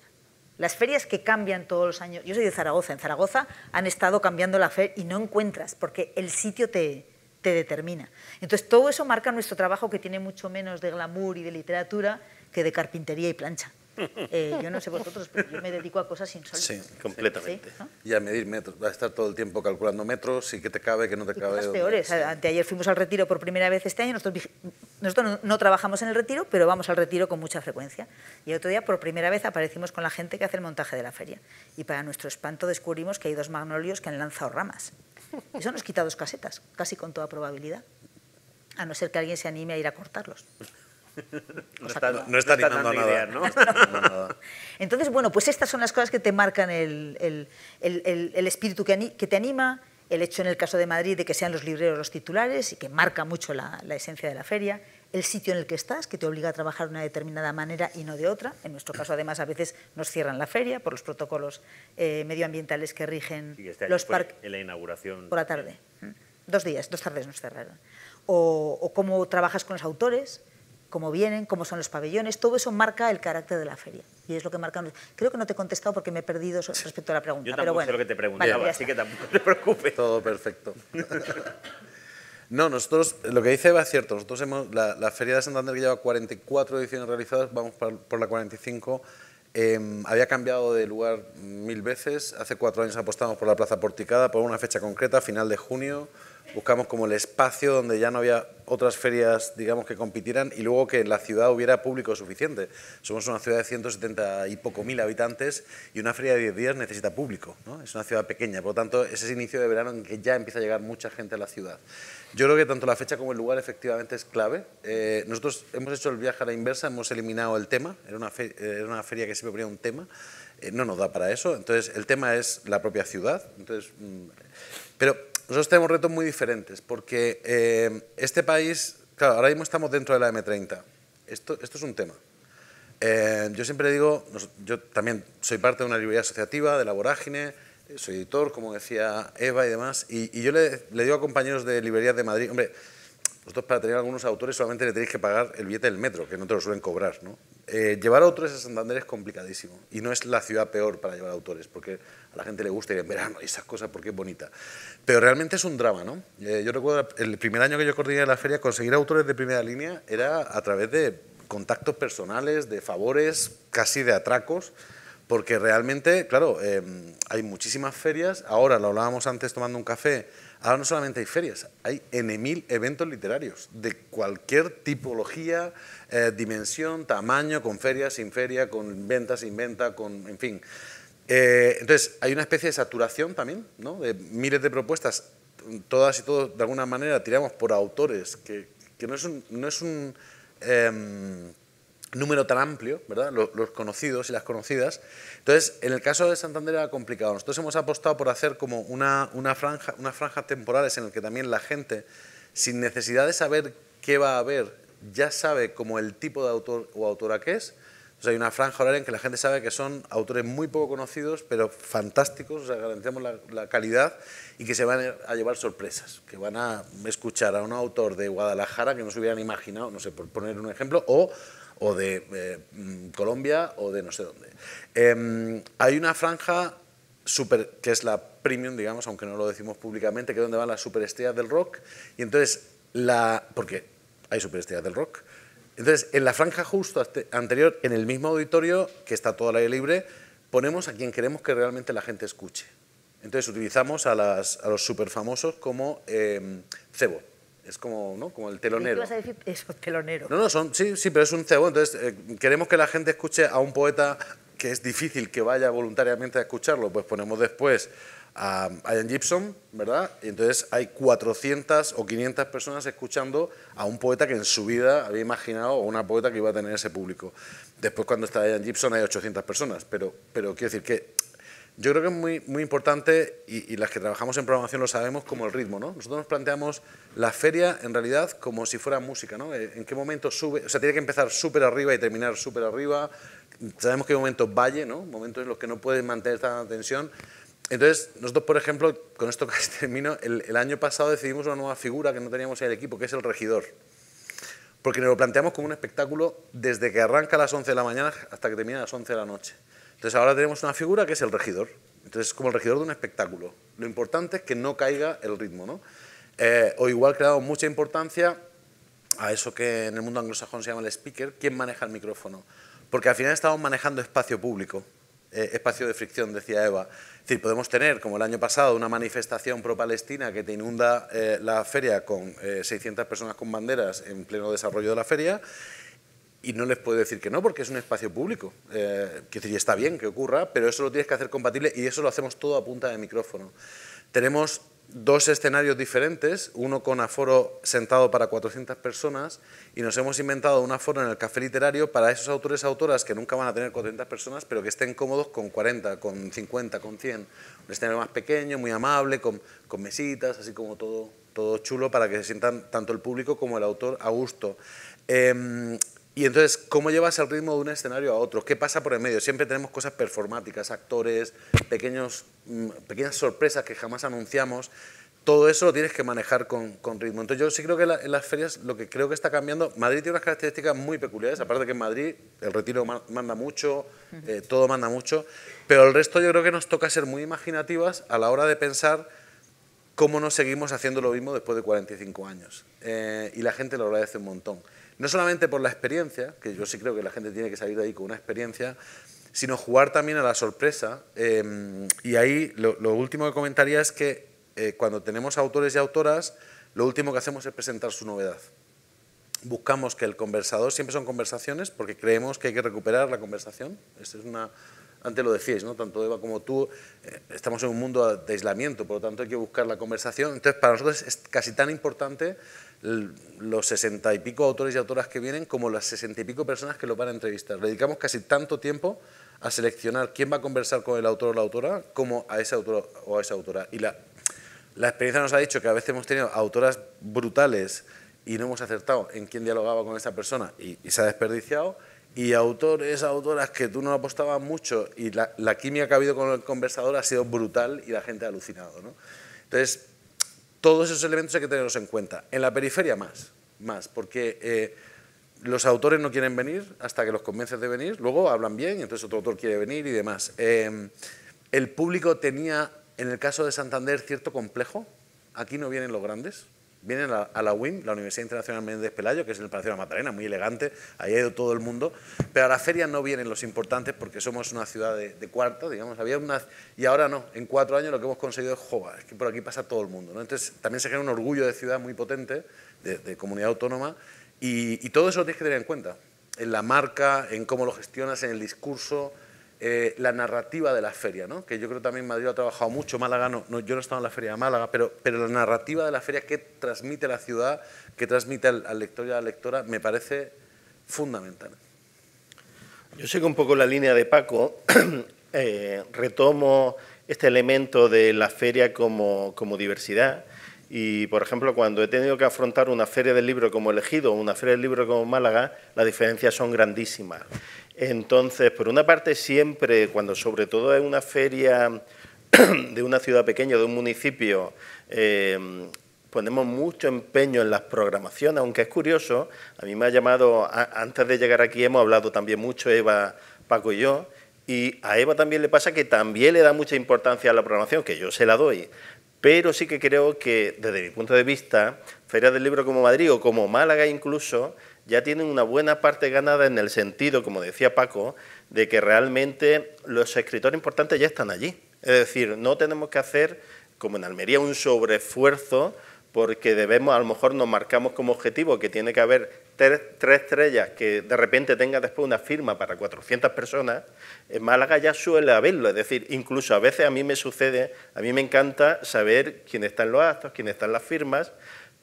Las ferias que cambian todos los años... Yo soy de Zaragoza. En Zaragoza han estado cambiando la feria y no encuentras, porque el sitio te determina. Entonces, todo eso marca nuestro trabajo, que tiene mucho menos de glamour y de literatura que de carpintería y plancha. Yo no sé vosotros, pero yo me dedico a cosas insólitas. Sí, completamente. ¿Sí? ¿No? Y a medir metros. Vas a estar todo el tiempo calculando metros y qué te cabe, qué no te cabe. Cosas peores. Sí. Anteayer fuimos al Retiro por primera vez este año. Nosotros no trabajamos en el Retiro, pero vamos al Retiro con mucha frecuencia. Y el otro día, por primera vez, aparecimos con la gente que hace el montaje de la feria. Y para nuestro espanto descubrimos que hay 2 magnolios que han lanzado ramas. Eso nos quita 2 casetas, casi con toda probabilidad. A no ser que alguien se anime a ir a cortarlos. No está animando a nada. ¿No? Entonces, bueno, pues estas son las cosas que te marcan el espíritu que te anima, el hecho en el caso de Madrid de que sean los libreros los titulares y que marca mucho la esencia de la feria, el sitio en el que estás, que te obliga a trabajar de una determinada manera y no de otra. En nuestro caso, además, a veces nos cierran la feria por los protocolos medioambientales que rigen los parques. En la inauguración. Por la tarde. 2 tardes nos cerraron. O cómo trabajas con los autores, cómo vienen, cómo son los pabellones, todo eso marca el carácter de la feria. Y es lo que marca... Creo que no te he contestado porque me he perdido respecto a la pregunta. Yo tampoco sé lo que te preguntaba, vale, así que tampoco te preocupes. Todo perfecto. No, nosotros, lo que dice Eva es cierto, nosotros la Feria de Santander, que lleva 44 ediciones realizadas, vamos por la 45, había cambiado de lugar 1000 veces. Hace 4 años apostamos por la Plaza Porticada, por una fecha concreta, final de junio, buscamos como el espacio donde ya no había otras ferias, digamos, que compitieran, y luego que en la ciudad hubiera público suficiente. Somos una ciudad de 170 y poco mil habitantes y una feria de 10 días necesita público, ¿no? Es una ciudad pequeña, por lo tanto, es ese inicio de verano en que ya empieza a llegar mucha gente a la ciudad. Yo creo que tanto la fecha como el lugar efectivamente es clave. Nosotros hemos hecho el viaje a la inversa, hemos eliminado el tema, era una feria que siempre ponía un tema, no nos da para eso, entonces el tema es la propia ciudad, entonces, pero nosotros tenemos retos muy diferentes, porque este país, claro, ahora mismo estamos dentro de la M30, esto es un tema. Yo siempre digo, yo también soy parte de una librería asociativa, de La Vorágine, soy editor, como decía Eva y demás, y yo le digo a compañeros de librerías de Madrid, hombre, vosotros para tener algunos autores solamente le tenéis que pagar el billete del metro, que no te lo suelen cobrar, ¿no? Llevar autores a Santander es complicadísimo y no es la ciudad peor para llevar autores, porque a la gente le gusta ir en verano y esas cosas porque es bonita. Pero realmente es un drama, ¿no? Yo recuerdo el primer año que yo coordiné la feria, conseguir autores de primera línea era a través de contactos personales, de favores, casi de atracos, porque realmente, claro, hay muchísimas ferias, ahora lo hablábamos antes tomando un café, ahora no solamente hay ferias, hay N.000 eventos literarios de cualquier tipología, dimensión, tamaño, con feria, sin feria, con venta, sin venta, con, en fin. Entonces, hay una especie de saturación también, ¿no? De miles de propuestas, todas y todos de alguna manera tiramos por autores que no es un número tan amplio, ¿verdad? Los conocidos y las conocidas. Entonces, en el caso de Santander era complicado. Nosotros hemos apostado por hacer como unas franjas temporales en las que también la gente, sin necesidad de saber qué va a haber, ya sabe como el tipo de autor o autora que es. O sea, hay una franja horaria en que la gente sabe que son autores muy poco conocidos, pero fantásticos, o sea, garantizamos la calidad y que se van a llevar sorpresas, que van a escuchar a un autor de Guadalajara que no se hubieran imaginado, no sé, por poner un ejemplo, o de Colombia o de no sé dónde. Hay una franja que es la premium, digamos, aunque no lo decimos públicamente, que es donde van las superestrellas del rock, y entonces, porque hay superestrellas del rock. Entonces, en la franja justo anterior, en el mismo auditorio, que está todo al aire libre, ponemos a quien queremos que realmente la gente escuche. Entonces, utilizamos a los superfamosos como cebo. Es como, ¿no? Como el telonero. ¿Qué vas a decir? Eso, telonero. No, sí, pero es un cebo. Entonces, queremos que la gente escuche a un poeta que es difícil que vaya voluntariamente a escucharlo, pues ponemos después a Ian Gibson, ¿verdad? Y entonces hay 400 o 500 personas escuchando a un poeta que en su vida había imaginado, o una poeta que iba a tener ese público. Después, cuando está Ian Gibson, hay 800 personas, pero quiero decir que yo creo que es muy, muy importante, y las que trabajamos en programación lo sabemos, como el ritmo, ¿no? Nosotros nos planteamos la feria, en realidad, como si fuera música, ¿no? ¿En qué momento sube? O sea, tiene que empezar súper arriba y terminar súper arriba. Sabemos que hay momentos valle, ¿no? Momentos en los que no puedes mantener tanta tensión. Entonces, nosotros, por ejemplo, con esto casi termino, el año pasado decidimos una nueva figura que no teníamos en el equipo, que es el regidor. Porque nos lo planteamos como un espectáculo desde que arranca a las 11 de la mañana hasta que termina a las 11 de la noche. Entonces, ahora tenemos una figura que es el regidor. Entonces, es como el regidor de un espectáculo. Lo importante es que no caiga el ritmo, ¿no? O igual que le damos mucha importancia a eso que en el mundo anglosajón se llama el speaker, ¿quién maneja el micrófono? Porque al final estamos manejando espacio público. Espacio de fricción, decía Eva. Es decir, podemos tener, como el año pasado, una manifestación pro-palestina que te inunda la feria con 600 personas con banderas en pleno desarrollo de la feria, y no les puedo decir que no, porque es un espacio público. Quiero decir, y está bien que ocurra, pero eso lo tienes que hacer compatible, y eso lo hacemos todo a punta de micrófono. Tenemos 2 escenarios diferentes, uno con aforo sentado para 400 personas, y nos hemos inventado un aforo en el café literario para esos autores y autoras que nunca van a tener 400 personas, pero que estén cómodos con 40, con 50, con 100. Un escenario más pequeño, muy amable, con mesitas, así como todo chulo, para que se sientan tanto el público como el autor a gusto. Y entonces, ¿cómo llevas el ritmo de un escenario a otro? ¿Qué pasa por el medio? Siempre tenemos cosas performáticas, actores, pequeñas sorpresas que jamás anunciamos. Todo eso lo tienes que manejar con ritmo. Entonces, yo sí creo que en las ferias lo que creo que está cambiando, Madrid tiene unas características muy peculiares, aparte de que en Madrid el retiro manda mucho, todo manda mucho, pero el resto yo creo que nos toca ser muy imaginativas a la hora de pensar cómo no seguimos haciendo lo mismo después de 45 años. Y la gente lo agradece un montón. No solamente por la experiencia, que yo sí creo que la gente tiene que salir de ahí con una experiencia, sino jugar también a la sorpresa. Y ahí lo último que comentaría es que cuando tenemos autores y autoras, lo último que hacemos es presentar su novedad. Buscamos que el conversador, siempre son conversaciones, porque creemos que hay que recuperar la conversación. Esto es una, antes lo decíais, ¿no? Tanto Eva como tú, estamos en un mundo de aislamiento, por lo tanto hay que buscar la conversación. Entonces, para nosotros es casi tan importante los 60 y pico autores y autoras que vienen como las 60 y pico personas que lo van a entrevistar. Le dedicamos casi tanto tiempo a seleccionar quién va a conversar con el autor o la autora como a ese autor o a esa autora. Y la experiencia nos ha dicho que a veces hemos tenido autoras brutales y no hemos acertado en quién dialogaba con esa persona y se ha desperdiciado, y autores, autoras que tú no apostabas mucho y la química que ha habido con el conversador ha sido brutal y la gente ha alucinado, ¿no? Entonces, todos esos elementos hay que tenerlos en cuenta. En la periferia más porque los autores no quieren venir hasta que los convences de venir, luego hablan bien y entonces otro autor quiere venir y demás. El público tenía, en el caso de Santander, cierto complejo. Aquí no vienen los grandes, vienen a la UIM, la Universidad Internacional Menéndez Pelayo, que es en el Palacio de la Magdalena, muy elegante, ahí ha ido todo el mundo, pero a la feria no vienen los importantes porque somos una ciudad de cuarto, digamos, y ahora no, en 4 años lo que hemos conseguido es, joder, es que por aquí pasa todo el mundo, ¿no? Entonces también se genera un orgullo de ciudad muy potente, de comunidad autónoma, y todo eso lo tienes que tener en cuenta, en la marca, en cómo lo gestionas, en el discurso, la narrativa de la feria, ¿no? Que yo creo que también Madrid ha trabajado mucho, Málaga no, yo no he estado en la feria de Málaga, pero la narrativa de la feria que transmite la ciudad, que transmite al lector y a la lectora, me parece fundamental. Yo sigo un poco la línea de Paco, retomo este elemento de la feria como diversidad y, por ejemplo, cuando he tenido que afrontar una feria del libro como Elegido o una feria del libro como Málaga, las diferencias son grandísimas. Entonces, por una parte, siempre, cuando sobre todo es una feria de una ciudad pequeña, de un municipio, ponemos mucho empeño en las programaciones, aunque es curioso, a mí me ha llamado, antes de llegar aquí hemos hablado también mucho, Eva, Paco y yo, y a Eva también le pasa que también le da mucha importancia a la programación, que yo se la doy, pero sí que creo que, desde mi punto de vista, ferias del libro como Madrid o como Málaga incluso, ya tienen una buena parte ganada en el sentido, como decía Paco, de que realmente los escritores importantes ya están allí. Es decir, no tenemos que hacer, como en Almería, un sobreesfuerzo porque debemos, a lo mejor nos marcamos como objetivo que tiene que haber 3 estrellas que de repente tenga después una firma para 400 personas. En Málaga ya suele haberlo, es decir, incluso a veces a mí me sucede, a mí me encanta saber quién está en los actos, quién está en las firmas,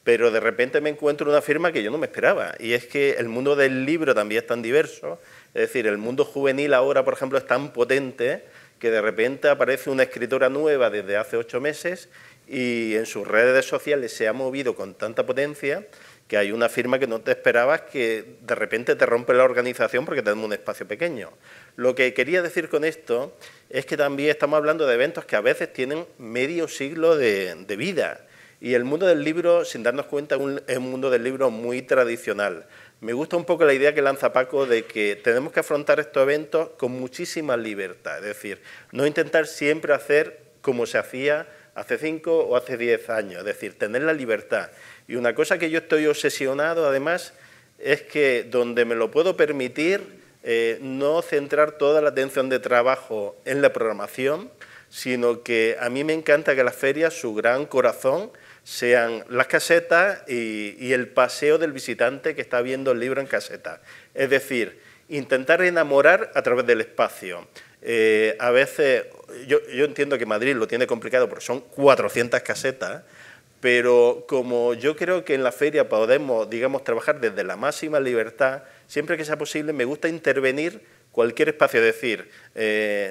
pero de repente me encuentro una firma que yo no me esperaba, y es que el mundo del libro también es tan diverso, es decir, el mundo juvenil ahora, por ejemplo, es tan potente que de repente aparece una escritora nueva desde hace 8 meses y en sus redes sociales se ha movido con tanta potencia que hay una firma que no te esperabas que de repente te rompe la organización porque tenemos un espacio pequeño. Lo que quería decir con esto es que también estamos hablando de eventos que a veces tienen medio siglo de vida. Y el mundo del libro, sin darnos cuenta, es un mundo del libro muy tradicional. Me gusta un poco la idea que lanza Paco de que tenemos que afrontar estos eventos con muchísima libertad. Es decir, no intentar siempre hacer como se hacía hace 5 o hace 10 años. Es decir, tener la libertad. Y una cosa que yo estoy obsesionado, además, es que donde me lo puedo permitir, no centrar toda la atención de trabajo en la programación, sino que a mí me encanta que las ferias, su gran corazón, sean las casetas y el paseo del visitante que está viendo el libro en caseta. Es decir, intentar enamorar a través del espacio. A veces, yo entiendo que Madrid lo tiene complicado porque son 400 casetas, pero como yo creo que en la feria podemos, digamos, trabajar desde la máxima libertad, siempre que sea posible me gusta intervenir cualquier espacio, es decir,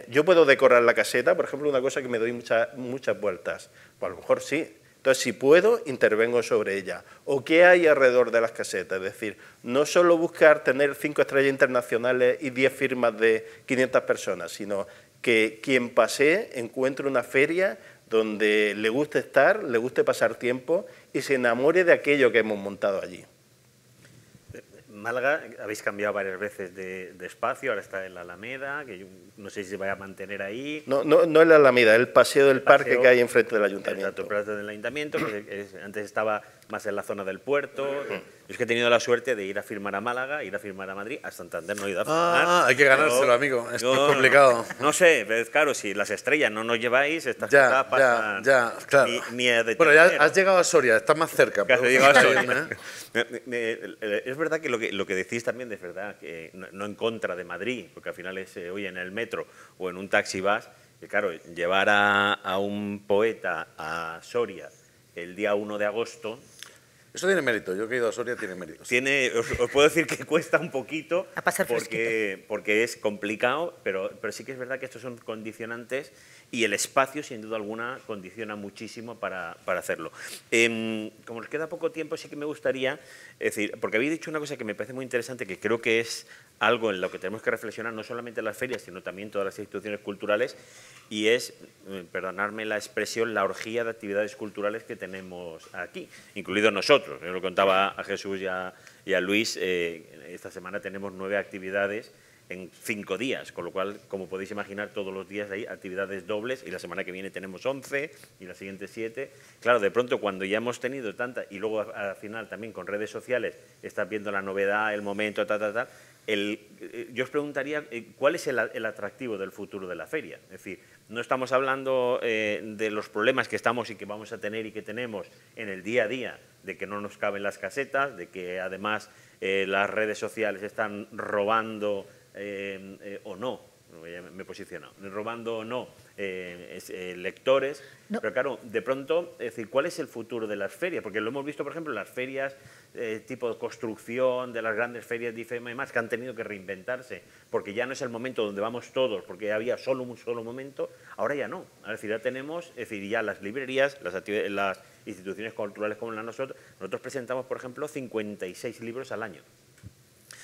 yo puedo decorar la caseta, por ejemplo, una cosa que me doy muchas vueltas, pues a lo mejor sí. Entonces, si puedo, intervengo sobre ella. ¿O qué hay alrededor de las casetas? Es decir, no solo buscar tener 5 estrellas internacionales y 10 firmas de 500 personas, sino que quien pasee encuentre una feria donde le guste estar, le guste pasar tiempo y se enamore de aquello que hemos montado allí. Málaga, habéis cambiado varias veces de espacio, ahora está en la Alameda, que yo no sé si se va a mantener ahí. No es la Alameda, es el paseo del parque que hay enfrente del ayuntamiento. Exacto, el del ayuntamiento, que antes estaba más en la zona del puerto, Yo es que he tenido la suerte de ir a firmar a Málaga, ir a firmar a Madrid, a Santander no he ido a firmar. Hay que ganárselo, amigo. Esto es complicado. No sé, pero claro, si las estrellas no nos lleváis, estas cosas pasan. Ya, claro. Ni a detener. Bueno, ya has llegado a Soria, estás más cerca. Claro, he llegado a Soria. Es verdad que lo que decís también es verdad, que no en contra de Madrid, porque al final es, oye, en el metro o en un taxi vas, que claro, llevar a un poeta a Soria el día 1 de agosto... Eso tiene mérito, yo que he ido a Soria tiene mérito. Os puedo decir que cuesta un poquito a pasar porque es complicado, pero sí que es verdad que estos son condicionantes y el espacio, sin duda alguna, condiciona muchísimo para hacerlo. Como nos queda poco tiempo, sí que me gustaría decir, porque habéis dicho una cosa que me parece muy interesante, que creo que es algo en lo que tenemos que reflexionar, no solamente en las ferias, sino también todas las instituciones culturales, y es, perdonadme la expresión, la orgía de actividades culturales que tenemos aquí, incluidos nosotros. Yo lo contaba a Jesús y a Luis, esta semana tenemos 9 actividades en 5 días, con lo cual, como podéis imaginar, todos los días hay actividades dobles y la semana que viene tenemos 11 y la siguiente 7. Claro, de pronto cuando ya hemos tenido tanta, y luego al final también con redes sociales, estás viendo la novedad, el momento, yo os preguntaría cuál es el atractivo del futuro de la feria. Es decir, no estamos hablando de los problemas que estamos y que vamos a tener y que tenemos en el día a día, de que no nos caben las casetas, de que además las redes sociales están robando o no, me he posicionado, robando o no lectores, no. Pero claro, de pronto, es decir, ¿cuál es el futuro de las ferias? Porque lo hemos visto, por ejemplo, en las ferias tipo de construcción, de las grandes ferias de IFEMA y más, que han tenido que reinventarse, porque ya no es el momento donde vamos todos, porque había solo un solo momento, ahora ya no. Es decir, ya tenemos, es decir, ya las librerías, las instituciones culturales como la nosotros presentamos, por ejemplo, 56 libros al año.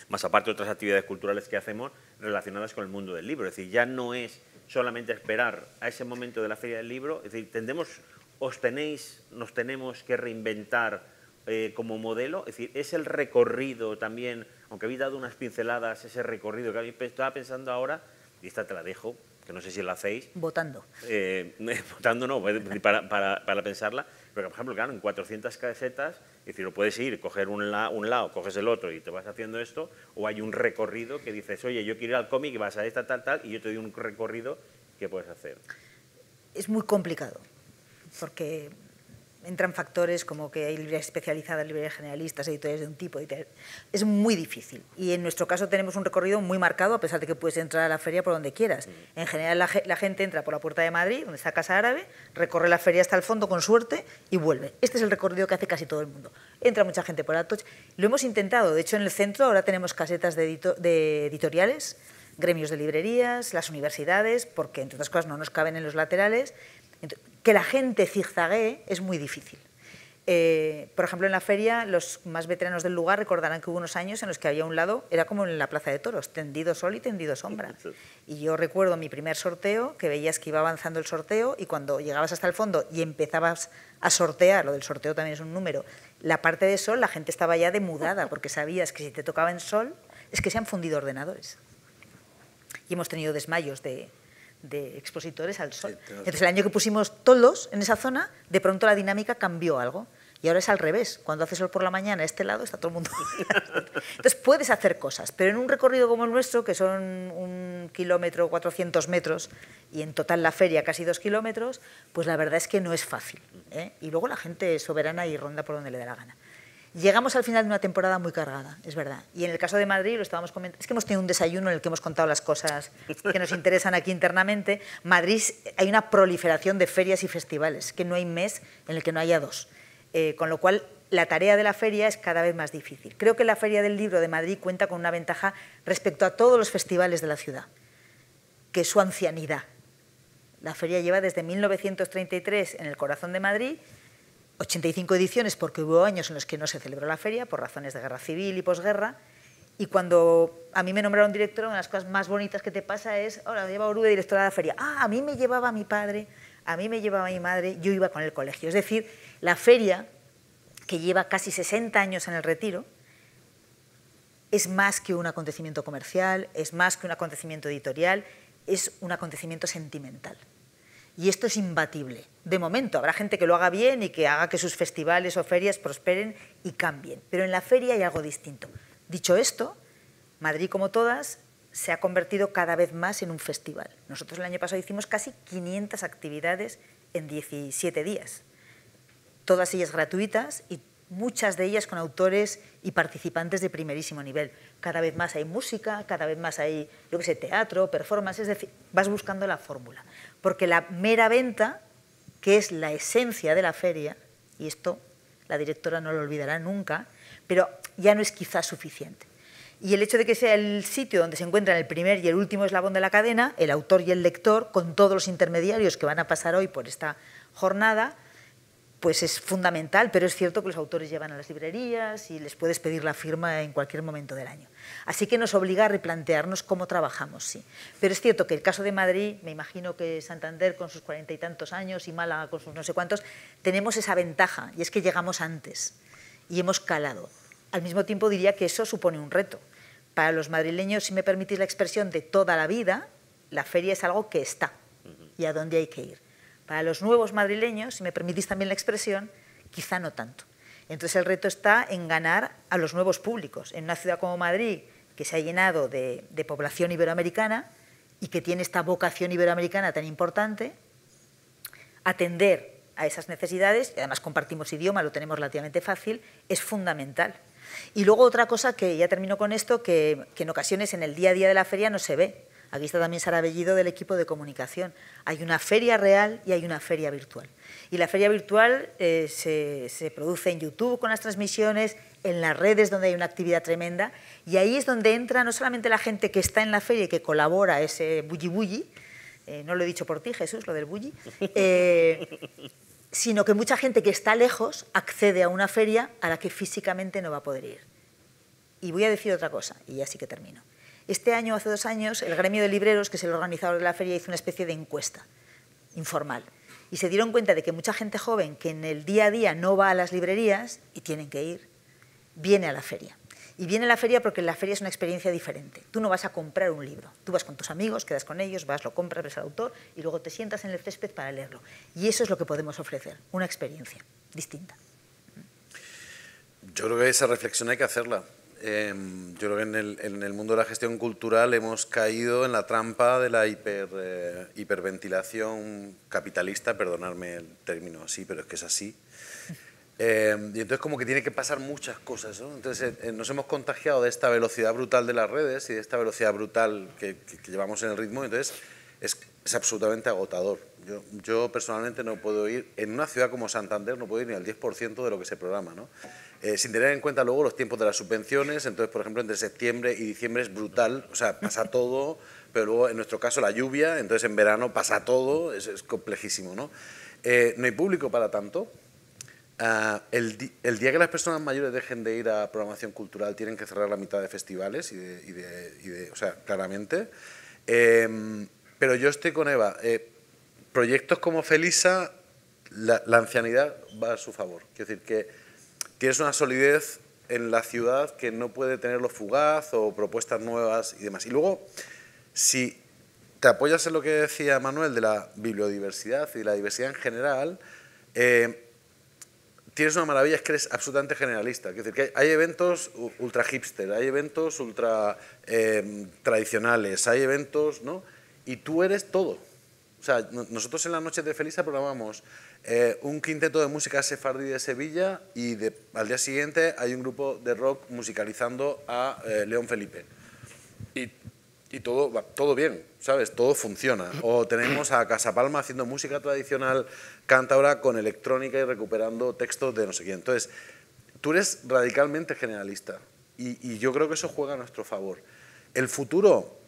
Más aparte de otras actividades culturales que hacemos relacionadas con el mundo del libro. Es decir, ya no es solamente esperar a ese momento de la Feria del Libro, es decir, nos tenemos que reinventar como modelo, es decir, es el recorrido también, aunque habéis dado unas pinceladas, ese recorrido que estaba pensando ahora, y esta te la dejo, que no sé si la hacéis. Votando. Votando no, para pensarla, pero por ejemplo, claro, en 400 casetas, es decir, lo puedes ir, coger un lado, coges el otro y te vas haciendo esto, o hay un recorrido que dices, oye, yo quiero ir al cómic y vas a esta, tal, y yo te doy un recorrido que puedes hacer. Es muy complicado, porque entran factores como que hay librerías especializadas, librerías generalistas, editoriales de un tipo. Es muy difícil. Y en nuestro caso tenemos un recorrido muy marcado, a pesar de que puedes entrar a la feria por donde quieras. En general la gente entra por la Puerta de Madrid, donde está Casa Árabe, recorre la feria hasta el fondo con suerte y vuelve. Este es el recorrido que hace casi todo el mundo. Entra mucha gente por Atocha. Lo hemos intentado. De hecho, en el centro ahora tenemos casetas de editoriales, gremios de librerías, las universidades, porque entre otras cosas no nos caben en los laterales. Que la gente zigzaguee es muy difícil. Por ejemplo, en la feria, los más veteranos del lugar recordarán que hubo unos años en los que había un lado, era como en la Plaza de Toros, tendido sol y tendido sombra. Y yo recuerdo mi primer sorteo, que veías que iba avanzando el sorteo y cuando llegabas hasta el fondo y empezabas a sortear, lo del sorteo también es un número, la parte de sol, la gente estaba ya demudada, porque sabías que si te tocaba en sol, es que se han fundido ordenadores. Y hemos tenido desmayos de expositores al sol. Entonces, el año que pusimos toldos en esa zona, de pronto la dinámica cambió algo. Y ahora es al revés. Cuando hace sol por la mañana, a este lado está todo el mundo. Entonces, puedes hacer cosas, pero en un recorrido como el nuestro, que son 1 kilómetro, 400 metros, y en total la feria casi 2 kilómetros, pues la verdad es que no es fácil, ¿eh? Y luego la gente es soberana y ronda por donde le da la gana. Llegamos al final de una temporada muy cargada, es verdad. Y en el caso de Madrid, lo estábamos comentando, es que hemos tenido un desayuno en el que hemos contado las cosas que nos interesan aquí internamente. Madrid, hay una proliferación de ferias y festivales, que no hay mes en el que no haya 2. Con lo cual, la tarea de la feria es cada vez más difícil. Creo que la Feria del Libro de Madrid cuenta con una ventaja respecto a todos los festivales de la ciudad, que es su ancianidad. La feria lleva desde 1933 en el corazón de Madrid, 85 ediciones, porque hubo años en los que no se celebró la feria por razones de guerra civil y posguerra, y cuando a mí me nombraron directora, una de las cosas más bonitas que te pasa es, ahora me lleva Orube directora de la feria. A mí me llevaba mi padre, a mí me llevaba mi madre, yo iba con el colegio. Es decir, la feria, que lleva casi 60 años en el Retiro, es más que un acontecimiento comercial, es más que un acontecimiento editorial, es un acontecimiento sentimental. Y esto es imbatible. De momento, habrá gente que lo haga bien y que haga que sus festivales o ferias prosperen y cambien. Pero en la feria hay algo distinto. Dicho esto, Madrid, como todas, se ha convertido cada vez más en un festival. Nosotros el año pasado hicimos casi 500 actividades en 17 días. Todas ellas gratuitas y muchas de ellas con autores y participantes de primerísimo nivel. Cada vez más hay música, cada vez más hay, yo qué sé, teatro, performance, es decir, vas buscando la fórmula. Porque la mera venta, que es la esencia de la feria, y esto la directora no lo olvidará nunca, pero ya no es quizás suficiente. Y el hecho de que sea el sitio donde se encuentran el primer y el último eslabón de la cadena, el autor y el lector, con todos los intermediarios que van a pasar hoy por esta jornada, pues es fundamental, pero es cierto que los autores llevan a las librerías y les puedes pedir la firma en cualquier momento del año. Así que nos obliga a replantearnos cómo trabajamos, sí. Pero es cierto que el caso de Madrid, me imagino que Santander con sus 40 y tantos años y Málaga con sus no sé cuántos, tenemos esa ventaja, y es que llegamos antes y hemos calado. Al mismo tiempo diría que eso supone un reto. Para los madrileños, si me permitís la expresión de toda la vida, la feria es algo que está y a dónde hay que ir. Para los nuevos madrileños, si me permitís también la expresión, quizá no tanto. Entonces el reto está en ganar a los nuevos públicos. En una ciudad como Madrid, que se ha llenado de población iberoamericana y que tiene esta vocación iberoamericana tan importante, atender a esas necesidades, y además compartimos idioma, lo tenemos relativamente fácil, es fundamental. Y luego otra cosa, que ya termino con esto, que en ocasiones en el día a día de la feria no se ve. Aquí está también Sara Bellido del equipo de comunicación. Hay una feria real y hay una feria virtual. Y la feria virtual se produce en YouTube con las transmisiones, en las redes donde hay una actividad tremenda, y ahí es donde entra no solamente la gente que está en la feria y que colabora a ese bulli-bulli, no lo he dicho por ti, Jesús, lo del bulli, sino que mucha gente que está lejos accede a una feria a la que físicamente no va a poder ir. Y voy a decir otra cosa, y ya sí que termino. Este año, hace 2 años, el gremio de libreros, que es el organizador de la feria, hizo una especie de encuesta informal. Y se dieron cuenta de que mucha gente joven que en el día a día no va a las librerías, y tienen que ir, viene a la feria. Y viene a la feria porque la feria es una experiencia diferente. Tú no vas a comprar un libro. Tú vas con tus amigos, quedas con ellos, vas, lo compras, ves al autor y luego te sientas en el césped para leerlo. Y eso es lo que podemos ofrecer, una experiencia distinta. Yo creo que esa reflexión hay que hacerla. Yo creo que en el mundo de la gestión cultural hemos caído en la trampa de la hiperventilación capitalista, perdonadme el término así, pero es que es así. Y entonces como que tiene que pasar muchas cosas, ¿no? Entonces nos hemos contagiado de esta velocidad brutal de las redes y de esta velocidad brutal que llevamos en el ritmo, entonces es absolutamente agotador. Yo personalmente no puedo ir, en una ciudad como Santander no puedo ir ni al 10% de lo que se programa, ¿no? Sin tener en cuenta luego los tiempos de las subvenciones. Entonces, por ejemplo, entre septiembre y diciembre es brutal, o sea, pasa todo, pero luego en nuestro caso la lluvia, entonces en verano pasa todo, es complejísimo, ¿no? No hay público para tanto. El día que las personas mayores dejen de ir a programación cultural tienen que cerrar la mitad de festivales, o sea, claramente. Pero yo estoy con Eva. Proyectos como Felisa, la ancianidad va a su favor. Quiero decir que tienes una solidez en la ciudad que no puede tenerlo fugaz o propuestas nuevas y demás. Y luego, si te apoyas en lo que decía Manuel de la bibliodiversidad y de la diversidad en general, tienes una maravilla, es que eres absolutamente generalista. Es decir, que hay eventos ultra hipster, hay eventos ultra tradicionales, hay eventos, ¿no? Y tú eres todo. O sea, nosotros en las noches de Felisa programamos un quinteto de música sefardí de Sevilla y al día siguiente hay un grupo de rock musicalizando a León Felipe. Y todo va todo bien, ¿sabes? Todo funciona. O tenemos a Casapalma haciendo música tradicional cántabra con electrónica y recuperando textos de no sé quién. Entonces, tú eres radicalmente generalista y yo creo que eso juega a nuestro favor. El futuro,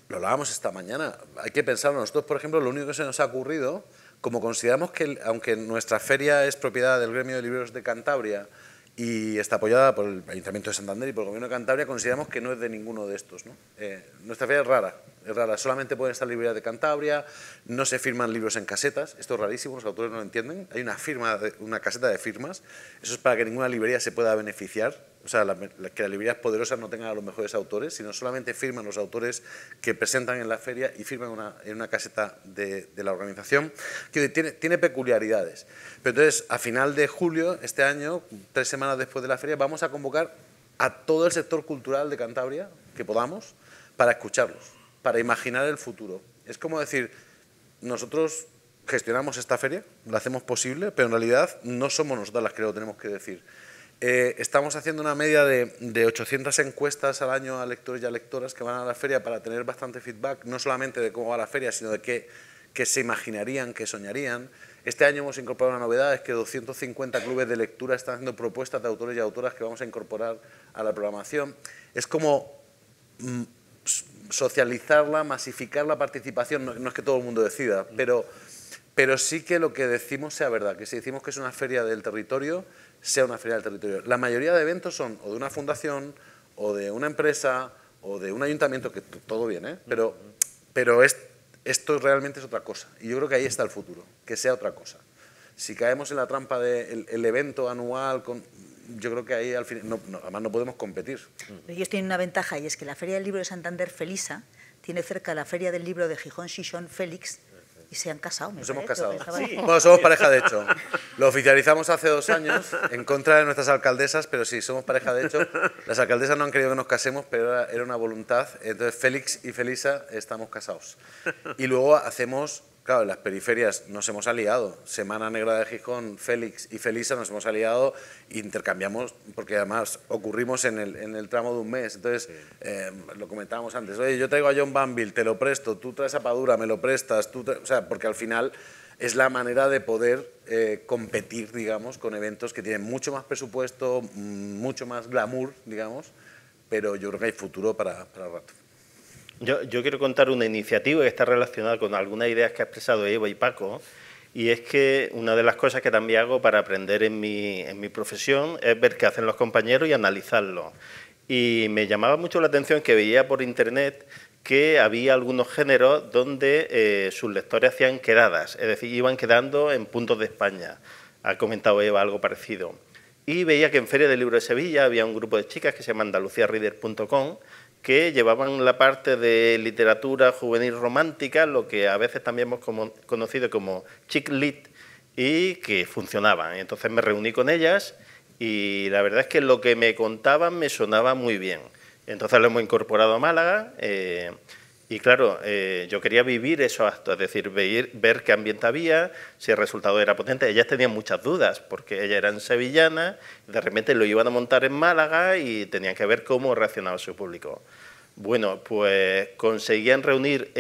lo hablábamos esta mañana, hay que pensarlo. Nosotros, por ejemplo, lo único que se nos ha ocurrido, como consideramos que, aunque nuestra feria es propiedad del Gremio de Libreros de Cantabria y está apoyada por el Ayuntamiento de Santander y por el Gobierno de Cantabria, consideramos que no es de ninguno de estos, ¿no? Nuestra feria es rara, es rara. Solamente pueden estar librerías de Cantabria, no se firman libros en casetas, esto es rarísimo, los autores no lo entienden. Hay una caseta de firmas, eso es para que ninguna librería se pueda beneficiar, o sea, que las librerías poderosas no tengan a los mejores autores, sino solamente firman los autores que presentan en la feria y firman en una caseta de la organización, que tiene peculiaridades. Pero entonces, a final de julio, este año, 3 semanas después de la feria, vamos a convocar a todo el sector cultural de Cantabria, que podamos, para escucharlos, para imaginar el futuro. Es como decir, nosotros gestionamos esta feria, la hacemos posible, pero en realidad no somos nosotras las que lo tenemos que decir. Estamos haciendo una media de 800 encuestas al año a lectores y a lectoras que van a la feria para tener bastante feedback, no solamente de cómo va la feria, sino de qué se imaginarían, qué soñarían. Este año hemos incorporado una novedad, es que 250 clubes de lectura están haciendo propuestas de autores y autoras que vamos a incorporar a la programación. Es como socializarla, masificar la participación, no es que todo el mundo decida, pero sí que lo que decimos sea verdad, que si decimos que es una feria del territorio, sea una feria del territorio. La mayoría de eventos son o de una fundación, o de una empresa, o de un ayuntamiento, que todo bien, ¿eh? Pero esto realmente es otra cosa, y yo creo que ahí está el futuro, que sea otra cosa. Si caemos en la trampa del evento anual, yo creo que ahí al final, además no podemos competir. Ellos tienen una ventaja, y es que la Feria del Libro de Santander, Felisa, tiene cerca la Feria del Libro de Gijón, Xixón, Félix, y se han casado. Nos hemos casado. Sí. Bueno, somos pareja de hecho. Lo oficializamos hace 2 años en contra de nuestras alcaldesas, pero sí, somos pareja de hecho. Las alcaldesas no han querido que nos casemos, pero era una voluntad. Entonces Félix y Felisa estamos casados. Y luego hacemos, claro, en las periferias nos hemos aliado. Semana Negra de Gijón, Félix y Felisa nos hemos aliado, intercambiamos, porque además ocurrimos en el tramo de un mes. Entonces, lo comentábamos antes, oye, yo traigo a John Banville, te lo presto, tú traes a Padura, me lo prestas, o sea, porque al final es la manera de poder competir, digamos, con eventos que tienen mucho más presupuesto, mucho más glamour, digamos, pero yo creo que hay futuro para rato. Yo quiero contar una iniciativa que está relacionada con algunas ideas que ha expresado Eva y Paco, y es que una de las cosas que también hago para aprender en mi profesión es ver qué hacen los compañeros y analizarlo. Y me llamaba mucho la atención que veía por internet que había algunos géneros donde sus lectores hacían quedadas, es decir, iban quedando en puntos de España. Ha comentado Eva algo parecido. Y veía que en Feria del Libro de Sevilla había un grupo de chicas que se llaman andaluciareader.com, que llevaban la parte de literatura juvenil romántica, lo que a veces también hemos conocido como chick lit, y que funcionaban. Entonces me reuní con ellas y la verdad es que lo que me contaban me sonaba muy bien. Entonces lo hemos incorporado a Málaga y claro, yo quería vivir esos actos, es decir, ver qué ambiente había, si el resultado era potente. Ellas tenían muchas dudas porque ellas eran sevillanas, de repente lo iban a montar en Málaga y tenían que ver cómo reaccionaba su público. Bueno, pues conseguían reunir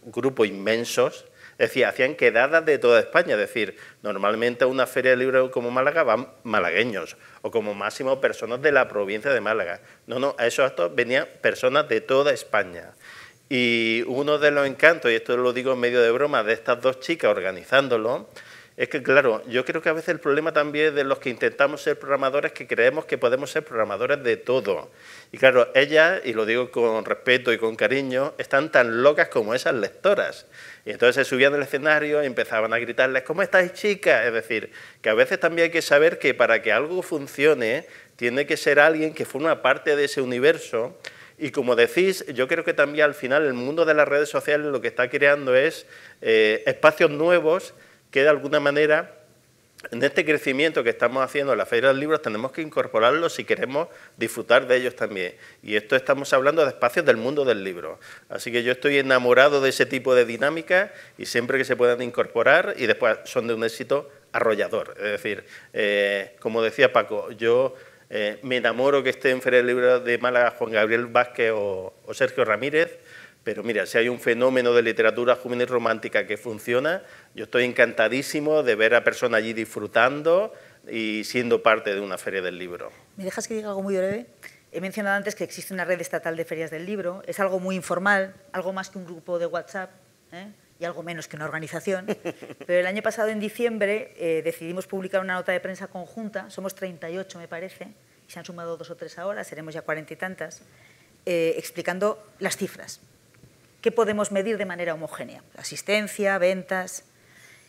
grupos inmensos, es decir, hacían quedadas de toda España, es decir, normalmente a una feria de libros como Málaga van malagueños o como máximo personas de la provincia de Málaga. No, a esos actos venían personas de toda España. Y uno de los encantos, y esto lo digo en medio de broma, de estas 2 chicas organizándolo, es que, claro, yo creo que a veces el problema también de los que intentamos ser programadores es que creemos que podemos ser programadores de todo. Y claro, ellas, y lo digo con respeto y con cariño, están tan locas como esas lectoras. Y entonces se subían al escenario y empezaban a gritarles, ¿cómo estáis, chicas? Es decir, que a veces también hay que saber que para que algo funcione tiene que ser alguien que forma parte de ese universo. Y como decís, yo creo que también al final el mundo de las redes sociales lo que está creando es espacios nuevos que de alguna manera en este crecimiento que estamos haciendo en la Feria del Libro tenemos que incorporarlos si queremos disfrutar de ellos también. Y esto estamos hablando de espacios del mundo del libro. Así que yo estoy enamorado de ese tipo de dinámicas y siempre que se puedan incorporar y después son de un éxito arrollador. Es decir, como decía Paco, yo me enamoro que esté en Feria del Libro de Málaga Juan Gabriel Vázquez o Sergio Ramírez. Pero mira, si hay un fenómeno de literatura juvenil romántica que funciona, yo estoy encantadísimo de ver a personas allí disfrutando y siendo parte de una feria del libro. ¿Me dejas que diga algo muy breve? He mencionado antes que existe una red estatal de ferias del libro. Es algo muy informal, algo más que un grupo de WhatsApp, y algo menos que una organización. Pero el año pasado, en diciembre, decidimos publicar una nota de prensa conjunta. Somos 38, me parece, y se han sumado 2 o 3 ahora, seremos ya 40 y tantas, explicando las cifras. ¿qué podemos medir de manera homogénea? Asistencia, ventas.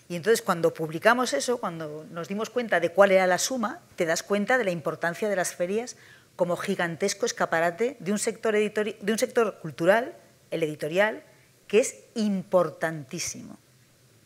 Y entonces cuando publicamos eso, cuando nos dimos cuenta de cuál era la suma, te das cuenta de la importancia de las ferias como gigantesco escaparate de un sector cultural, el editorial, que es importantísimo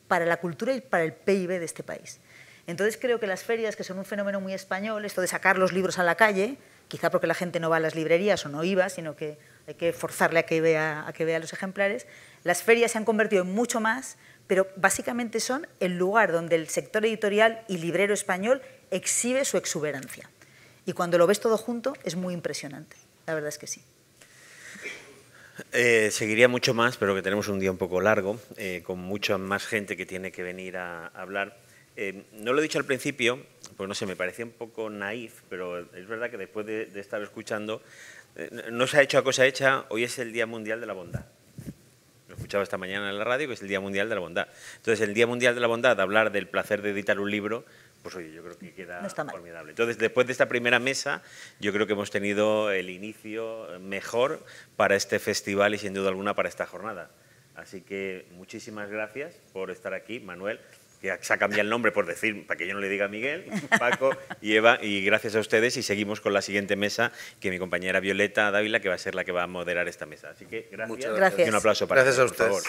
para la cultura y para el PIB de este país. Entonces creo que las ferias, que son un fenómeno muy español, esto de sacar los libros a la calle, quizá porque la gente no va a las librerías o no iba, sino que hay que forzarle a que vea los ejemplares, las ferias se han convertido en mucho más, pero básicamente son el lugar donde el sector editorial y librero español exhibe su exuberancia. Y cuando lo ves todo junto es muy impresionante, la verdad es que sí. Seguiría mucho más, pero que tenemos un día un poco largo, con mucha más gente que tiene que venir a hablar. No lo he dicho al principio, pues no sé, me parecía un poco naif, pero es verdad que después de estar escuchando, no se ha hecho a cosa hecha, hoy es el Día Mundial de la Bondad. Lo escuchaba esta mañana en la radio, que es el Día Mundial de la Bondad. Entonces, el Día Mundial de la Bondad, hablar del placer de editar un libro, pues oye, yo creo que queda formidable. Entonces, después de esta primera mesa, yo creo que hemos tenido el inicio mejor para este festival y sin duda alguna para esta jornada. Así que muchísimas gracias por estar aquí, Manuel, que se ha cambiado el nombre por decir, para que yo no le diga Miguel, Paco y Eva, y gracias a ustedes, y seguimos con la siguiente mesa, que mi compañera Violeta Dávila, que va a ser la que va a moderar esta mesa. Así que gracias. Y un aplauso para ustedes, por favor.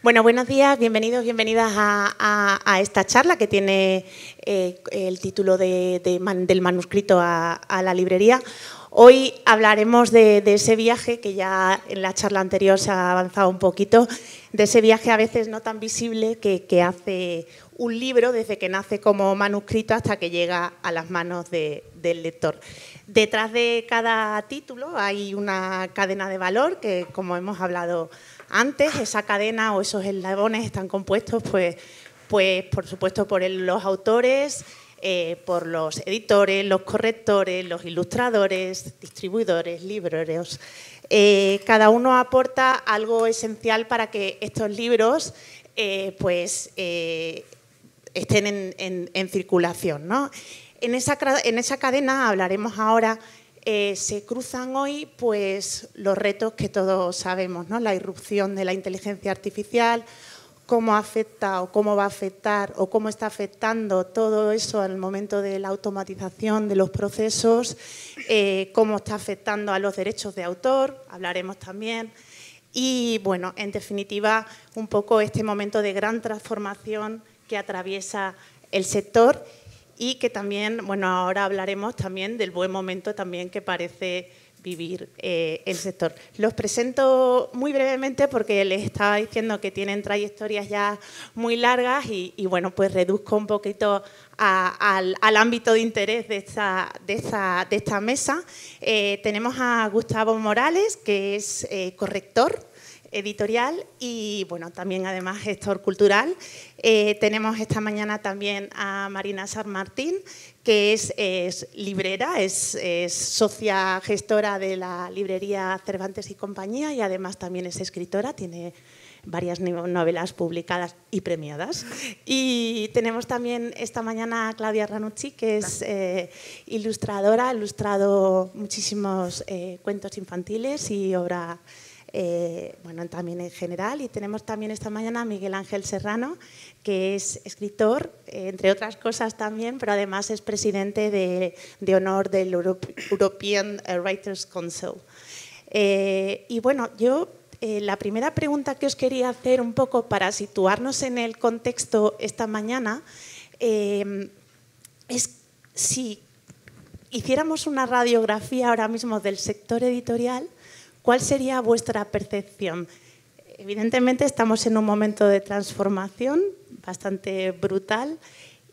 Bueno, buenos días, bienvenidos, bienvenidas a esta charla que tiene el título del manuscrito a la librería. Hoy hablaremos de ese viaje que ya en la charla anterior se ha avanzado un poquito, de ese viaje a veces no tan visible que hace un libro desde que nace como manuscrito hasta que llega a las manos del lector. Detrás de cada título hay una cadena de valor que, como hemos hablado antes, esa cadena o esos eslabones están compuestos, pues por supuesto, por los autores, por los editores, los correctores, los ilustradores, distribuidores, libreros. Cada uno aporta algo esencial para que estos libros estén en circulación, ¿no? En esa cadena hablaremos ahora. Se cruzan hoy pues, los retos que todos sabemos, ¿no? La irrupción de la inteligencia artificial, cómo afecta o cómo va a afectar o cómo está afectando todo eso al momento de la automatización de los procesos, cómo está afectando a los derechos de autor, hablaremos también. Y, bueno, en definitiva, un poco este momento de gran transformación que atraviesa el sector y que también, bueno, ahora hablaremos también del buen momento también que parece vivir el sector. Los presento muy brevemente porque les estaba diciendo que tienen trayectorias ya muy largas y bueno, pues reduzco un poquito al ámbito de interés de esta mesa. Tenemos a Gustavo Morales, que es corrector editorial y bueno, también además gestor cultural. Tenemos esta mañana también a Marina Sanmartín, que es librera, es socia gestora de la librería Cervantes y Compañía y además también es escritora, tiene varias novelas publicadas y premiadas. Y tenemos también esta mañana a Claudia Ranucci, que es ilustradora, ha ilustrado muchísimos cuentos infantiles y obra bueno, también en general. Y tenemos también esta mañana a Miguel Ángel Serrano, que es escritor, entre otras cosas también, pero además es presidente de honor del European Writers' Council. Y bueno, yo la primera pregunta que os quería hacer un poco para situarnos en el contexto esta mañana es si hiciéramos una radiografía ahora mismo del sector editorial, ¿cuál sería vuestra percepción? Evidentemente estamos en un momento de transformación bastante brutal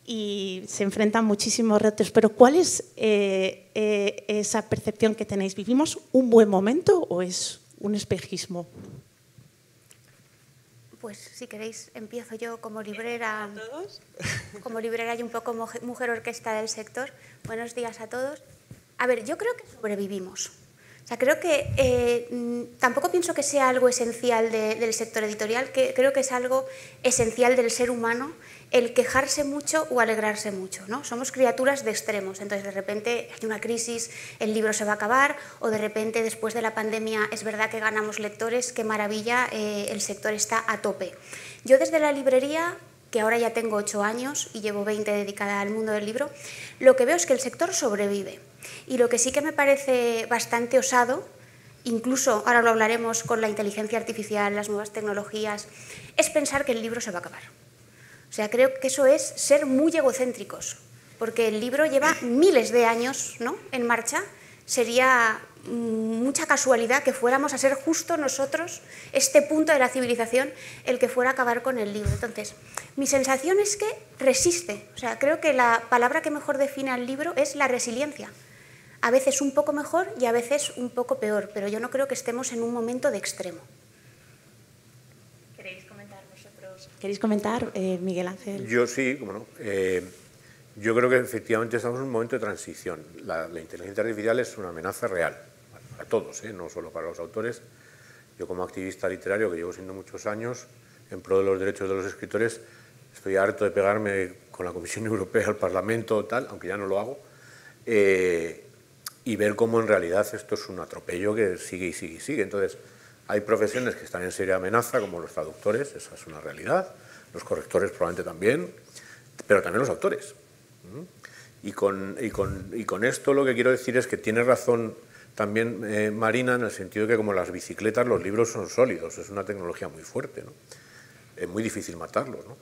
y se enfrentan muchísimos retos, pero ¿cuál es esa percepción que tenéis? ¿Vivimos un buen momento o es un espejismo? Pues si queréis empiezo yo como librera, y un poco mujer orquesta del sector. Buenos días a todos. A ver, yo creo que sobrevivimos. O sea, creo que tampoco pienso que sea algo esencial del sector editorial, que creo que es algo esencial del ser humano el quejarse mucho o alegrarse mucho, ¿no? Somos criaturas de extremos, entonces de repente hay una crisis, el libro se va a acabar, o de repente después de la pandemia es verdad que ganamos lectores, qué maravilla, el sector está a tope. Yo desde la librería, que ahora ya tengo 8 años y llevo 20 dedicada al mundo del libro, lo que veo es que el sector sobrevive. Y lo que sí que me parece bastante osado, incluso ahora lo hablaremos con la inteligencia artificial, las nuevas tecnologías, es pensar que el libro se va a acabar. O sea, creo que eso es ser muy egocéntricos, porque el libro lleva miles de años, ¿no?, en marcha. Sería mucha casualidad que fuéramos a ser justo nosotros, este punto de la civilización, el que fuera a acabar con el libro. Entonces, mi sensación es que resiste. O sea, creo que la palabra que mejor define al libro es la resiliencia. A veces un poco mejor y a veces un poco peor, pero yo no creo que estemos en un momento de extremo. ¿Queréis comentar vosotros? ¿Queréis comentar, Miguel Ángel? Yo sí, cómo no. Yo creo que efectivamente estamos en un momento de transición. La inteligencia artificial es una amenaza real, a todos, no solo para los autores. Yo como activista literario, que llevo siendo muchos años, en pro de los derechos de los escritores, estoy harto de pegarme con la Comisión Europea, al Parlamento, tal, aunque ya no lo hago, y ver cómo en realidad esto es un atropello que sigue y sigue y sigue. Entonces, hay profesiones que están en seria amenaza, como los traductores, esa es una realidad, los correctores probablemente también, pero también los autores. Y con esto lo que quiero decir es que tiene razón también Marina, en el sentido de que como las bicicletas, los libros son sólidos, es una tecnología muy fuerte, ¿no? es muy difícil matarlo, ¿no?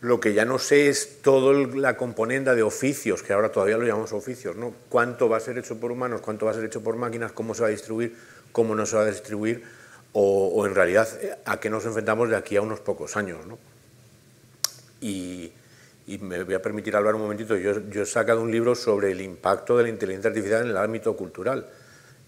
Lo que ya no sé es toda la componenda de oficios, que ahora todavía lo llamamos oficios, ¿no? Cuánto va a ser hecho por humanos, cuánto va a ser hecho por máquinas, cómo se va a distribuir, cómo no se va a distribuir, o en realidad a qué nos enfrentamos de aquí a unos pocos años, ¿no? Y me voy a permitir hablar un momentito. Yo he sacado un libro sobre el impacto de la inteligencia artificial en el ámbito cultural,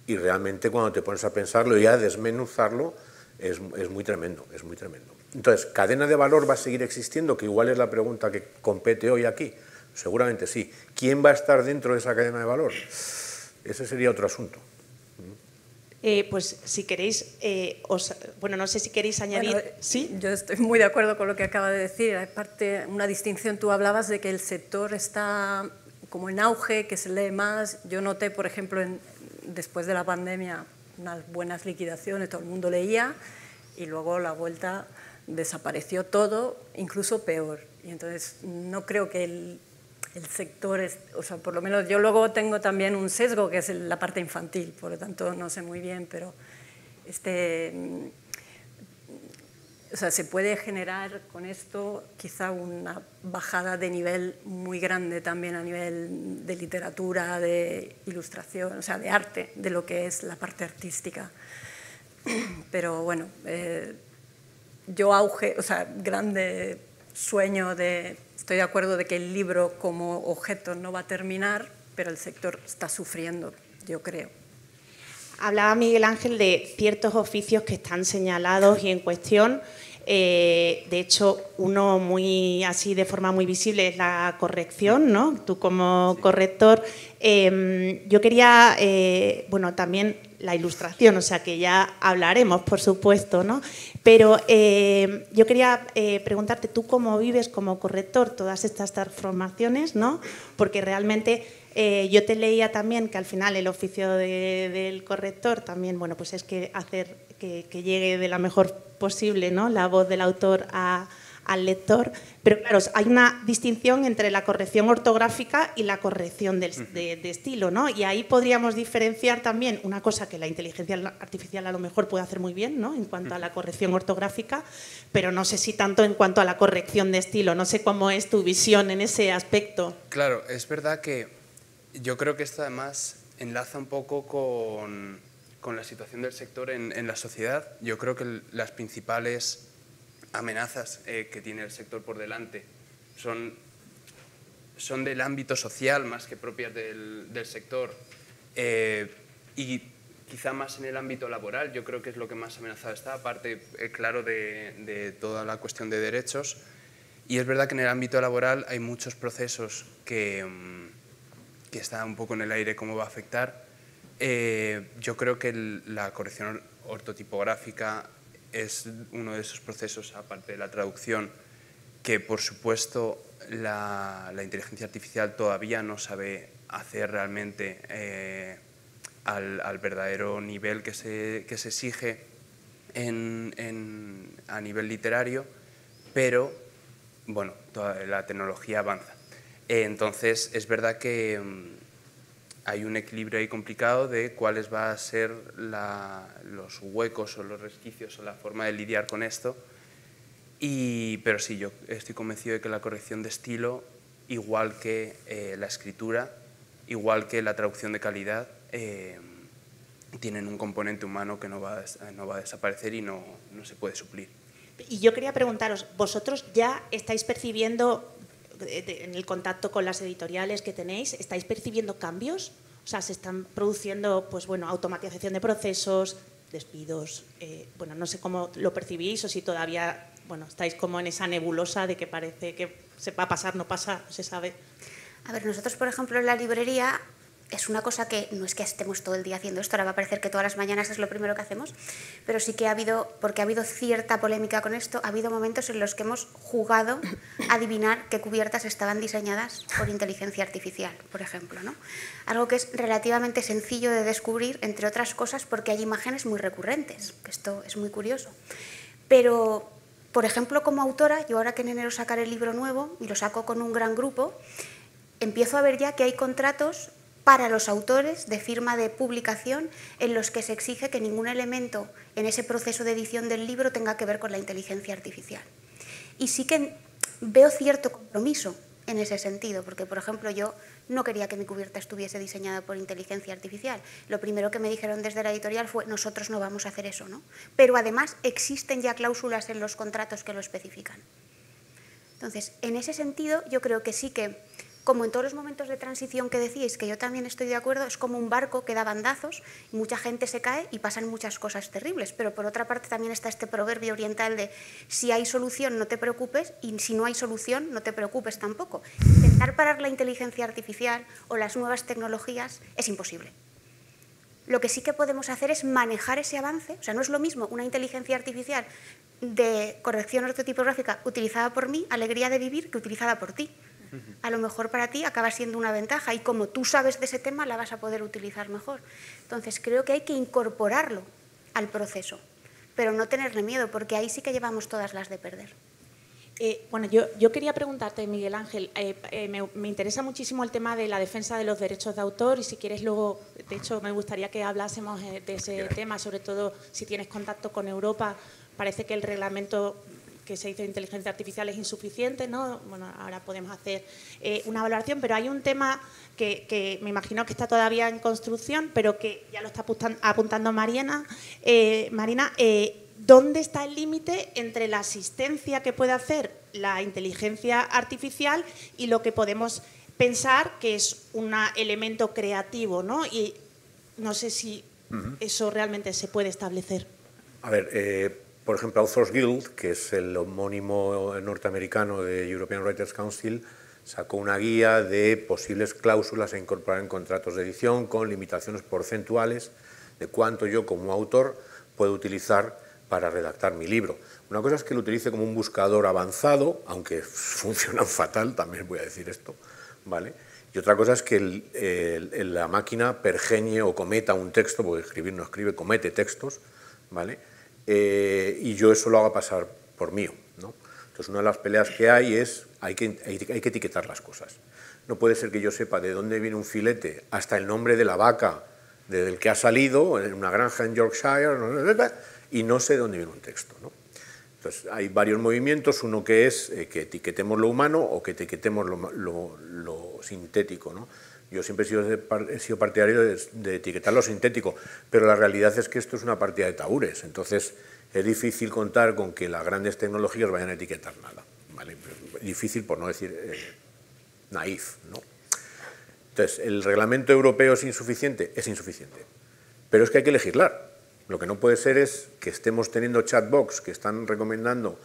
y realmente cuando te pones a pensarlo y a desmenuzarlo es muy tremendo, es muy tremendo. Entonces, ¿cadena de valor va a seguir existiendo? Que igual es la pregunta que compete hoy aquí. Seguramente sí. ¿Quién va a estar dentro de esa cadena de valor? Ese sería otro asunto. Pues si queréis, bueno, no sé si queréis añadir... Bueno, ¿sí? Yo estoy muy de acuerdo con lo que acaba de decir. Aparte, una distinción, tú hablabas de que el sector está como en auge, que se lee más. Yo noté, por ejemplo, después de la pandemia, unas buenas liquidaciones, todo el mundo leía, y luego la vuelta desapareció todo, incluso peor. Y entonces no creo que el sector, o sea, por lo menos yo luego tengo también un sesgo que es la parte infantil, por lo tanto no sé muy bien, pero o sea, se puede generar con esto quizá una bajada de nivel muy grande también a nivel de literatura, de ilustración, o sea, de arte, de lo que es la parte artística. Pero bueno, yo o sea, grande sueño estoy de acuerdo de que el libro como objeto no va a terminar, pero el sector está sufriendo, yo creo. Hablaba Miguel Ángel de ciertos oficios que están señalados y en cuestión. De hecho, uno muy así de forma muy visible es la corrección, ¿no? Tú como corrector. Yo quería, bueno, también la ilustración, o sea que ya hablaremos, por supuesto, ¿no? Pero yo quería preguntarte, ¿tú cómo vives como corrector todas estas transformaciones, ¿no? Porque realmente yo te leía también que al final el oficio del corrector también, bueno, pues es que hacer que llegue de la mejor posible, ¿no? La voz del autor al lector, pero claro, hay una distinción entre la corrección ortográfica y la corrección de estilo, ¿no? Y ahí podríamos diferenciar también una cosa que la inteligencia artificial a lo mejor puede hacer muy bien, ¿no? En cuanto a la corrección ortográfica, pero no sé si tanto en cuanto a la corrección de estilo. No sé cómo es tu visión en ese aspecto. Claro, es verdad que yo creo que esto además enlaza un poco con la situación del sector en la sociedad. Yo creo que las principales amenazas que tiene el sector por delante son del ámbito social más que propias del sector, y quizá más en el ámbito laboral. Yo creo que es lo que más amenazado está, aparte, claro, de toda la cuestión de derechos. Y es verdad que en el ámbito laboral hay muchos procesos que está un poco en el aire cómo va a afectar. Yo creo que la corrección ortotipográfica es uno de esos procesos, aparte de la traducción, que por supuesto la inteligencia artificial todavía no sabe hacer realmente al verdadero nivel que se exige a nivel literario, pero bueno, toda la tecnología avanza. Entonces es verdad que hay un equilibrio ahí complicado de cuáles van a ser los huecos o los resquicios o la forma de lidiar con esto. Pero sí, yo estoy convencido de que la corrección de estilo, igual que la escritura, igual que la traducción de calidad, tienen un componente humano que no va a desaparecer y no se puede suplir. Y yo quería preguntaros, ¿vosotros ya estáis percibiendo, en el contacto con las editoriales que tenéis, estáis percibiendo cambios? O sea, ¿se están produciendo, pues bueno, automatización de procesos, despidos? Bueno, no sé cómo lo percibís o si todavía, bueno, estáis como en esa nebulosa de que parece que se va a pasar, no pasa, no se sabe. A ver, nosotros, por ejemplo, en la librería es una cosa que no es que estemos todo el día haciendo esto, ahora va a parecer que todas las mañanas es lo primero que hacemos, pero sí que porque ha habido cierta polémica con esto, ha habido momentos en los que hemos jugado a adivinar qué cubiertas estaban diseñadas por inteligencia artificial, por ejemplo, ¿no? Algo que es relativamente sencillo de descubrir, entre otras cosas, porque hay imágenes muy recurrentes, que esto es muy curioso. Pero, por ejemplo, como autora, yo ahora que en enero sacaré el libro nuevo, y lo saco con un gran grupo, empiezo a ver ya que hay contratos para los autores de firma de publicación en los que se exige que ningún elemento en ese proceso de edición del libro tenga que ver con la inteligencia artificial. Y sí que veo cierto compromiso en ese sentido, porque, por ejemplo, yo no quería que mi cubierta estuviese diseñada por inteligencia artificial. Lo primero que me dijeron desde la editorial fue: nosotros no vamos a hacer eso, ¿no? Pero además existen ya cláusulas en los contratos que lo especifican. Entonces, en ese sentido, yo creo que sí que, como en todos los momentos de transición que decíais, que yo también estoy de acuerdo, es como un barco que da bandazos y mucha gente se cae y pasan muchas cosas terribles. Pero por otra parte también está este proverbio oriental de si hay solución no te preocupes y si no hay solución no te preocupes tampoco. Intentar parar la inteligencia artificial o las nuevas tecnologías es imposible. Lo que sí que podemos hacer es manejar ese avance. O sea, no es lo mismo una inteligencia artificial de corrección ortotipográfica utilizada por mí, alegría de vivir, que utilizada por ti. A lo mejor para ti acaba siendo una ventaja y como tú sabes de ese tema la vas a poder utilizar mejor. Entonces creo que hay que incorporarlo al proceso, pero no tenerle miedo, porque ahí sí que llevamos todas las de perder. Bueno, yo quería preguntarte, Miguel Ángel, me interesa muchísimo el tema de la defensa de los derechos de autor y si quieres luego, de hecho me gustaría que hablásemos de ese tema, sobre todo si tienes contacto con Europa. Parece que el reglamento que se hizo de inteligencia artificial es insuficiente, ¿no? Bueno, ahora podemos hacer una valoración, pero hay un tema que me imagino que está todavía en construcción, pero que ya lo está apuntando Marina. ¿Dónde está el límite entre la asistencia que puede hacer la inteligencia artificial y lo que podemos pensar que es un elemento creativo, ¿no? Y no sé si eso realmente se puede establecer. A ver, por ejemplo, Authors Guild, que es el homónimo norteamericano de European Writers Council, sacó una guía de posibles cláusulas a incorporar en contratos de edición con limitaciones porcentuales de cuánto yo como autor puedo utilizar para redactar mi libro. Una cosa es que lo utilice como un buscador avanzado, aunque funcionan fatal, también voy a decir esto, ¿vale? Y otra cosa es que la máquina pergenie o cometa un texto, porque escribir no escribe, comete textos, ¿vale? Y yo eso lo hago pasar por mío, ¿no? Entonces, una de las peleas que hay es hay que etiquetar las cosas. No puede ser que yo sepa de dónde viene un filete hasta el nombre de la vaca del que ha salido en una granja en Yorkshire y no sé de dónde viene un texto, ¿no? Entonces, hay varios movimientos, uno que es que etiquetemos lo humano o que etiquetemos lo sintético, ¿no? Yo siempre he sido partidario de etiquetar lo sintético, pero la realidad es que esto es una partida de tahúres, entonces es difícil contar con que las grandes tecnologías vayan a etiquetar nada, ¿vale? Difícil por no decir naif, ¿no? Entonces, ¿el reglamento europeo es insuficiente? Es insuficiente, pero es que hay que legislar. Lo que no puede ser es que estemos teniendo chatbots que están recomendando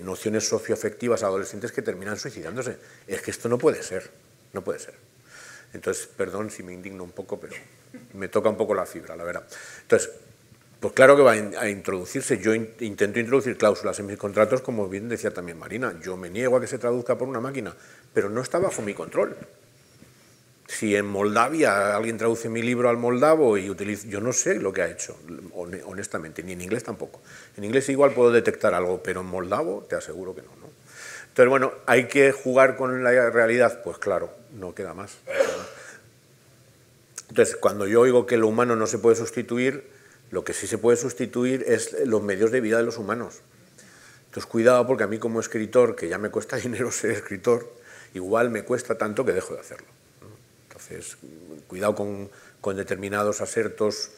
nociones socioafectivas a adolescentes que terminan suicidándose. Es que esto no puede ser, no puede ser. Entonces, perdón si me indigno un poco, pero me toca un poco la fibra, la verdad. Entonces, pues claro que va a introducirse. Yo intento introducir cláusulas en mis contratos, como bien decía también Marina. Yo me niego a que se traduzca por una máquina, pero no está bajo mi control. Si en Moldavia alguien traduce mi libro al moldavo y utiliza, yo no sé lo que ha hecho, honestamente, ni en inglés tampoco. En inglés igual puedo detectar algo, pero en moldavo te aseguro que no, ¿no? Entonces, bueno, ¿hay que jugar con la realidad? Pues claro, no queda más. Entonces, cuando yo oigo que lo humano no se puede sustituir, lo que sí se puede sustituir es los medios de vida de los humanos. Entonces, cuidado, porque a mí como escritor, que ya me cuesta dinero ser escritor, igual me cuesta tanto que dejo de hacerlo. Entonces, cuidado con determinados asertos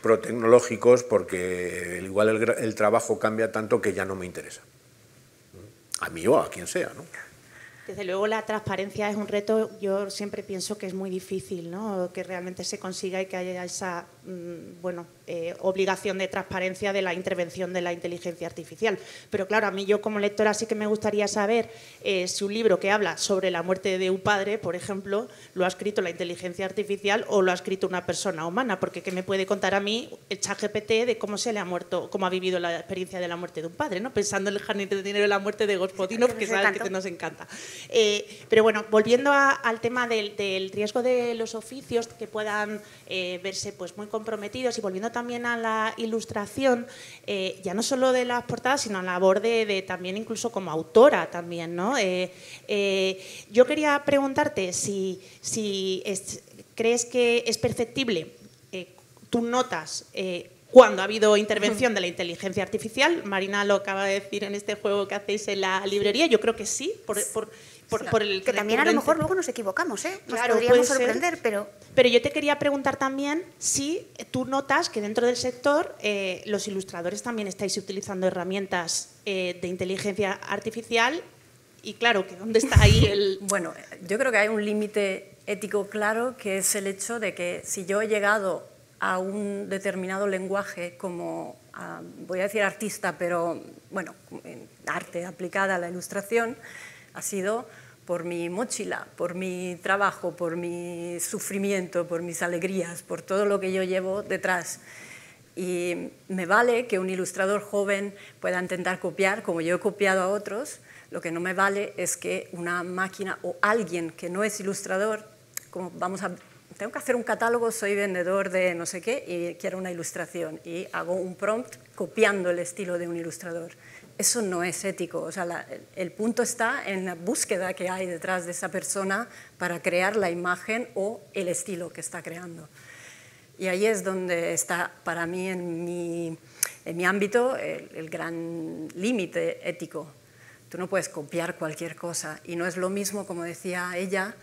protecnológicos, porque igual el trabajo cambia tanto que ya no me interesa. A mí o a quien sea, ¿no? Desde luego la transparencia es un reto, yo siempre pienso que es muy difícil, ¿no? Que realmente se consiga y que haya esa obligación de transparencia de la intervención de la inteligencia artificial. Pero claro, a mí yo como lectora sí que me gustaría saber si un libro que habla sobre la muerte de un padre, por ejemplo, lo ha escrito la inteligencia artificial o lo ha escrito una persona humana, porque ¿qué me puede contar a mí el ChatGPT de cómo se le ha muerto, cómo ha vivido la experiencia de la muerte de un padre, ¿no? Pensando en el jardín de dinero de la muerte de Gospodinov, que sabes que nos encanta. Pero bueno, volviendo al tema del riesgo de los oficios que puedan verse pues muy comprometidos y volviendo también a la ilustración, ya no solo de las portadas, sino a la labor de también incluso como autora también, ¿no? Yo quería preguntarte si crees que es perceptible, tú notas cuando ha habido intervención de la inteligencia artificial. Marina lo acaba de decir en este juego que hacéis en la librería, yo creo que sí, por el que también a lo mejor luego nos equivocamos, ¿eh? Nos claro, podríamos sorprender, pero... Pero yo te quería preguntar también si tú notas que dentro del sector los ilustradores también estáis utilizando herramientas de inteligencia artificial y claro, que ¿dónde está ahí el...? Bueno, yo creo que hay un límite ético claro, que es el hecho de que si yo he llegado a un determinado lenguaje como, voy a decir artista, pero bueno, arte aplicada a la ilustración, ha sido por mi mochila, por mi trabajo, por mi sufrimiento, por mis alegrías, por todo lo que yo llevo detrás. Y me vale que un ilustrador joven pueda intentar copiar, como yo he copiado a otros. Lo que no me vale es que una máquina o alguien que no es ilustrador, como tengo que hacer un catálogo, soy vendedor de no sé qué y quiero una ilustración y hago un prompt copiando el estilo de un ilustrador. Eso no es ético. O sea, el punto está en la búsqueda que hay detrás de esa persona para crear la imagen o el estilo que está creando. Y ahí es donde está, para mí, en mi ámbito, el gran límite ético. Tú no puedes copiar cualquier cosa y no es lo mismo, como decía ella,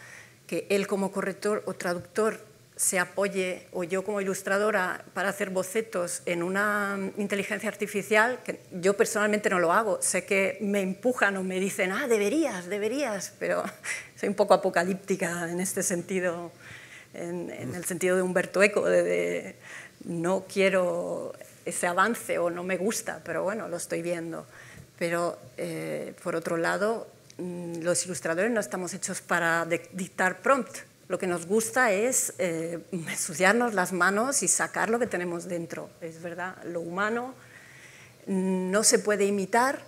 que él como corrector o traductor se apoye, o yo como ilustradora, para hacer bocetos en una inteligencia artificial, que yo personalmente no lo hago. Sé que me empujan o me dicen, deberías, pero soy un poco apocalíptica en este sentido, en el sentido de Umberto Eco, de no quiero ese avance o no me gusta, pero bueno, lo estoy viendo. Pero, por otro lado, los ilustradores no estamos hechos para dictar prompt. Lo que nos gusta es ensuciarnos las manos y sacar lo que tenemos dentro. Es verdad, lo humano no se puede imitar,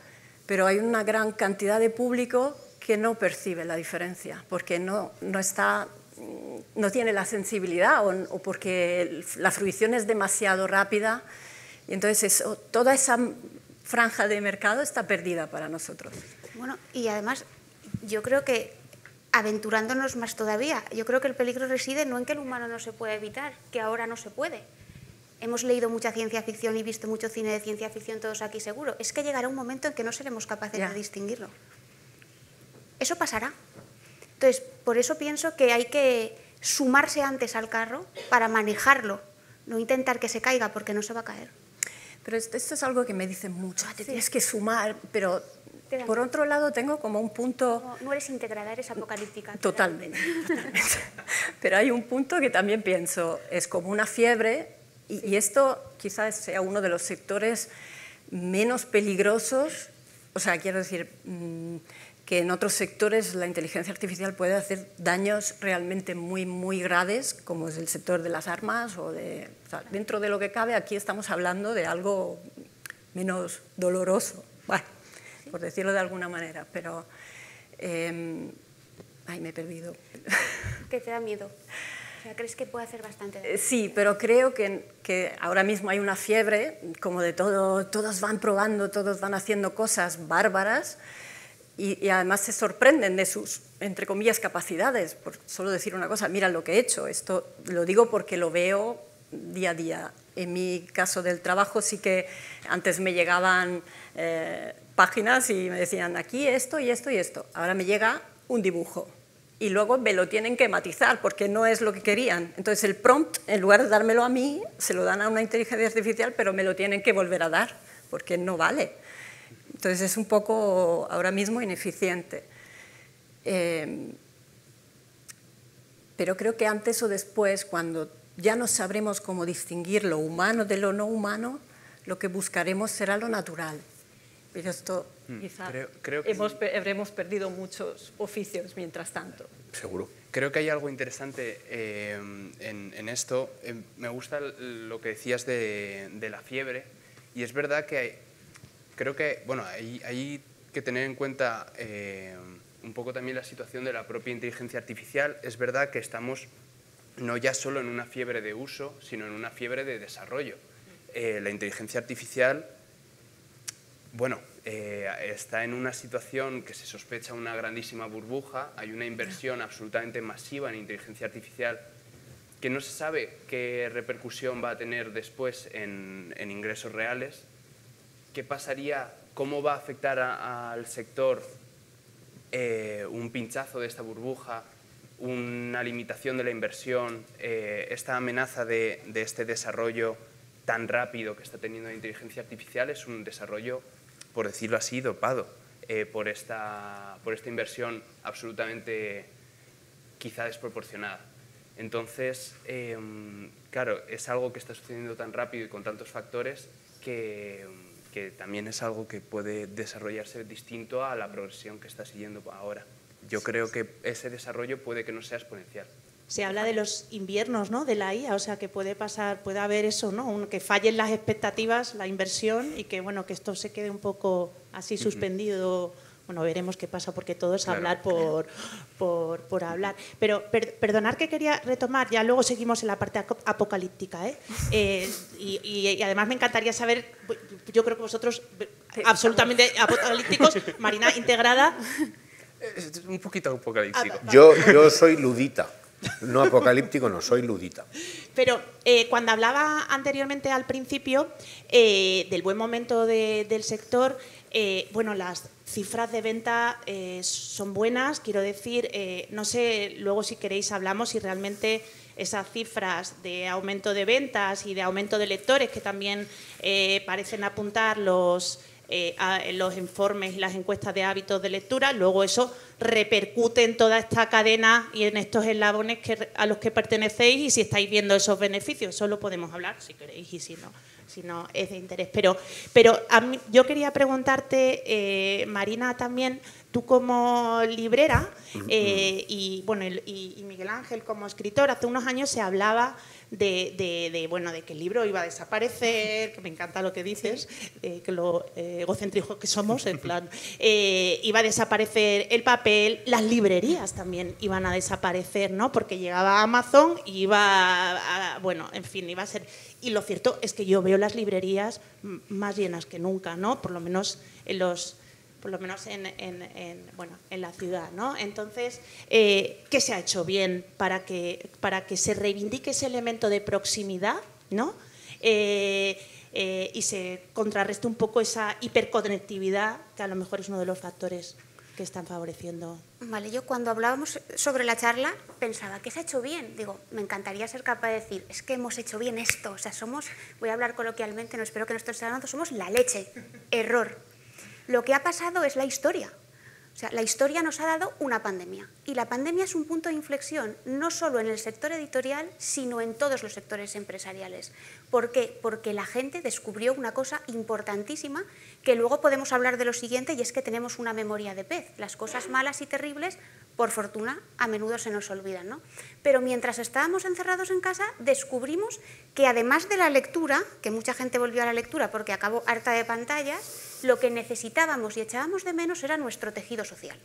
pero hay una gran cantidad de público que no percibe la diferencia, porque no tiene la sensibilidad o porque la fruición es demasiado rápida. Y entonces toda esa franja de mercado está perdida para nosotros. Bueno, y además yo creo que, aventurándonos más todavía, yo creo que el peligro reside no en que el humano no se pueda evitar, que ahora no se puede. Hemos leído mucha ciencia ficción y visto mucho cine de ciencia ficción todos aquí seguro. Es que llegará un momento en que no seremos capaces de distinguirlo. Eso pasará. Entonces, por eso pienso que hay que sumarse antes al carro para manejarlo, no intentar que se caiga porque no se va a caer. Pero esto es algo que me dicen mucho, te tienes que sumar, pero por otro lado tengo como un punto... No eres integrada, eres apocalíptica. Totalmente. Pero hay un punto que también pienso, es como una fiebre, y esto quizás sea uno de los sectores menos peligrosos, o sea, quiero decir que en otros sectores la inteligencia artificial puede hacer daños realmente muy, muy graves, como es el sector de las armas, o sea, dentro de lo que cabe, aquí estamos hablando de algo menos doloroso, bueno, por decirlo de alguna manera, pero... ay, me he perdido. ¿Qué te da miedo? O sea, ¿crees que puede hacer bastante daño? Sí, pero creo que ahora mismo hay una fiebre, como de todo, todos van probando, todos van haciendo cosas bárbaras, y además se sorprenden de sus, entre comillas, capacidades. Por solo decir una cosa, mira lo que he hecho. Esto lo digo porque lo veo día a día. En mi caso del trabajo sí que antes me llegaban páginas y me decían aquí esto y esto y esto. Ahora me llega un dibujo y luego me lo tienen que matizar porque no es lo que querían. Entonces el prompt, en lugar de dármelo a mí, se lo dan a una inteligencia artificial, pero me lo tienen que volver a dar porque no vale. Entonces es un poco ahora mismo ineficiente. Pero creo que antes o después, cuando ya no sabremos cómo distinguir lo humano de lo no humano, lo que buscaremos será lo natural. Pero esto quizá creo que habremos perdido muchos oficios mientras tanto. Seguro. Creo que hay algo interesante en esto. Me gusta lo que decías de la fiebre, y es verdad que creo que bueno, hay que tener en cuenta un poco también la situación de la propia inteligencia artificial. Es verdad que estamos no ya solo en una fiebre de uso, sino en una fiebre de desarrollo. la inteligencia artificial, bueno, está en una situación que se sospecha una grandísima burbuja, hay una inversión absolutamente masiva en inteligencia artificial que no se sabe qué repercusión va a tener después en ingresos reales. ¿Qué pasaría? ¿Cómo va a afectar al sector un pinchazo de esta burbuja, una limitación de la inversión, esta amenaza de este desarrollo tan rápido que está teniendo la inteligencia artificial? Es un desarrollo, por decirlo así, dopado por esta inversión absolutamente quizá desproporcionada. Entonces, claro, es algo que está sucediendo tan rápido y con tantos factores que también es algo que puede desarrollarse distinto a la progresión que está siguiendo ahora. Yo creo que ese desarrollo puede que no sea exponencial. Se habla de los inviernos, ¿no?, de la IA, o sea, que puede haber eso, ¿no?, que fallen las expectativas, la inversión, y que, bueno, que esto se quede un poco así suspendido. Bueno, veremos qué pasa, porque todo es hablar por hablar. Pero perdonad que quería retomar, ya luego seguimos en la parte apocalíptica, y además me encantaría saber, yo creo que vosotros absolutamente apocalípticos, Marina integrada. Es un poquito apocalíptico. Yo soy ludita. No apocalíptico, no, soy ludita. Pero cuando hablaba anteriormente al principio del buen momento del sector, bueno, las cifras de venta son buenas, quiero decir, no sé, luego si queréis hablamos si realmente esas cifras de aumento de ventas y de aumento de lectores que también parecen apuntar los informes y las encuestas de hábitos de lectura, luego eso repercute en toda esta cadena y en estos eslabones a los que pertenecéis, y si estáis viendo esos beneficios. Eso lo podemos hablar si queréis y si no es de interés. Pero a mí, yo quería preguntarte, Marina, también, tú como librera y Miguel Ángel como escritor, hace unos años se hablaba de que el libro iba a desaparecer, que me encanta lo que dices, que lo egocéntricos que somos, en plan, iba a desaparecer el papel, las librerías también iban a desaparecer, ¿no?, porque llegaba Amazon y iba a ser. Y lo cierto es que yo veo las librerías más llenas que nunca, ¿no?, por lo menos en la ciudad, ¿no? Entonces, ¿qué se ha hecho bien para que se reivindique ese elemento de proximidad, ¿no? Y se contrarreste un poco esa hiperconectividad, que a lo mejor es uno de los factores que están favoreciendo? Vale, yo cuando hablábamos sobre la charla pensaba, ¿qué se ha hecho bien? Digo, me encantaría ser capaz de decir, es que hemos hecho bien esto, o sea, voy a hablar coloquialmente, no espero que no estés hablando, somos la leche. Error. Lo que ha pasado es la historia. O sea, la historia nos ha dado una pandemia, y la pandemia es un punto de inflexión no solo en el sector editorial, sino en todos los sectores empresariales. ¿Por qué? Porque la gente descubrió una cosa importantísima, que luego podemos hablar de lo siguiente, y es que tenemos una memoria de pez. Las cosas malas y terribles, por fortuna, a menudo se nos olvidan, ¿no? Pero mientras estábamos encerrados en casa, descubrimos que además de la lectura, que mucha gente volvió a la lectura porque acabó harta de pantallas, lo que necesitábamos y echábamos de menos era nuestro tejido social.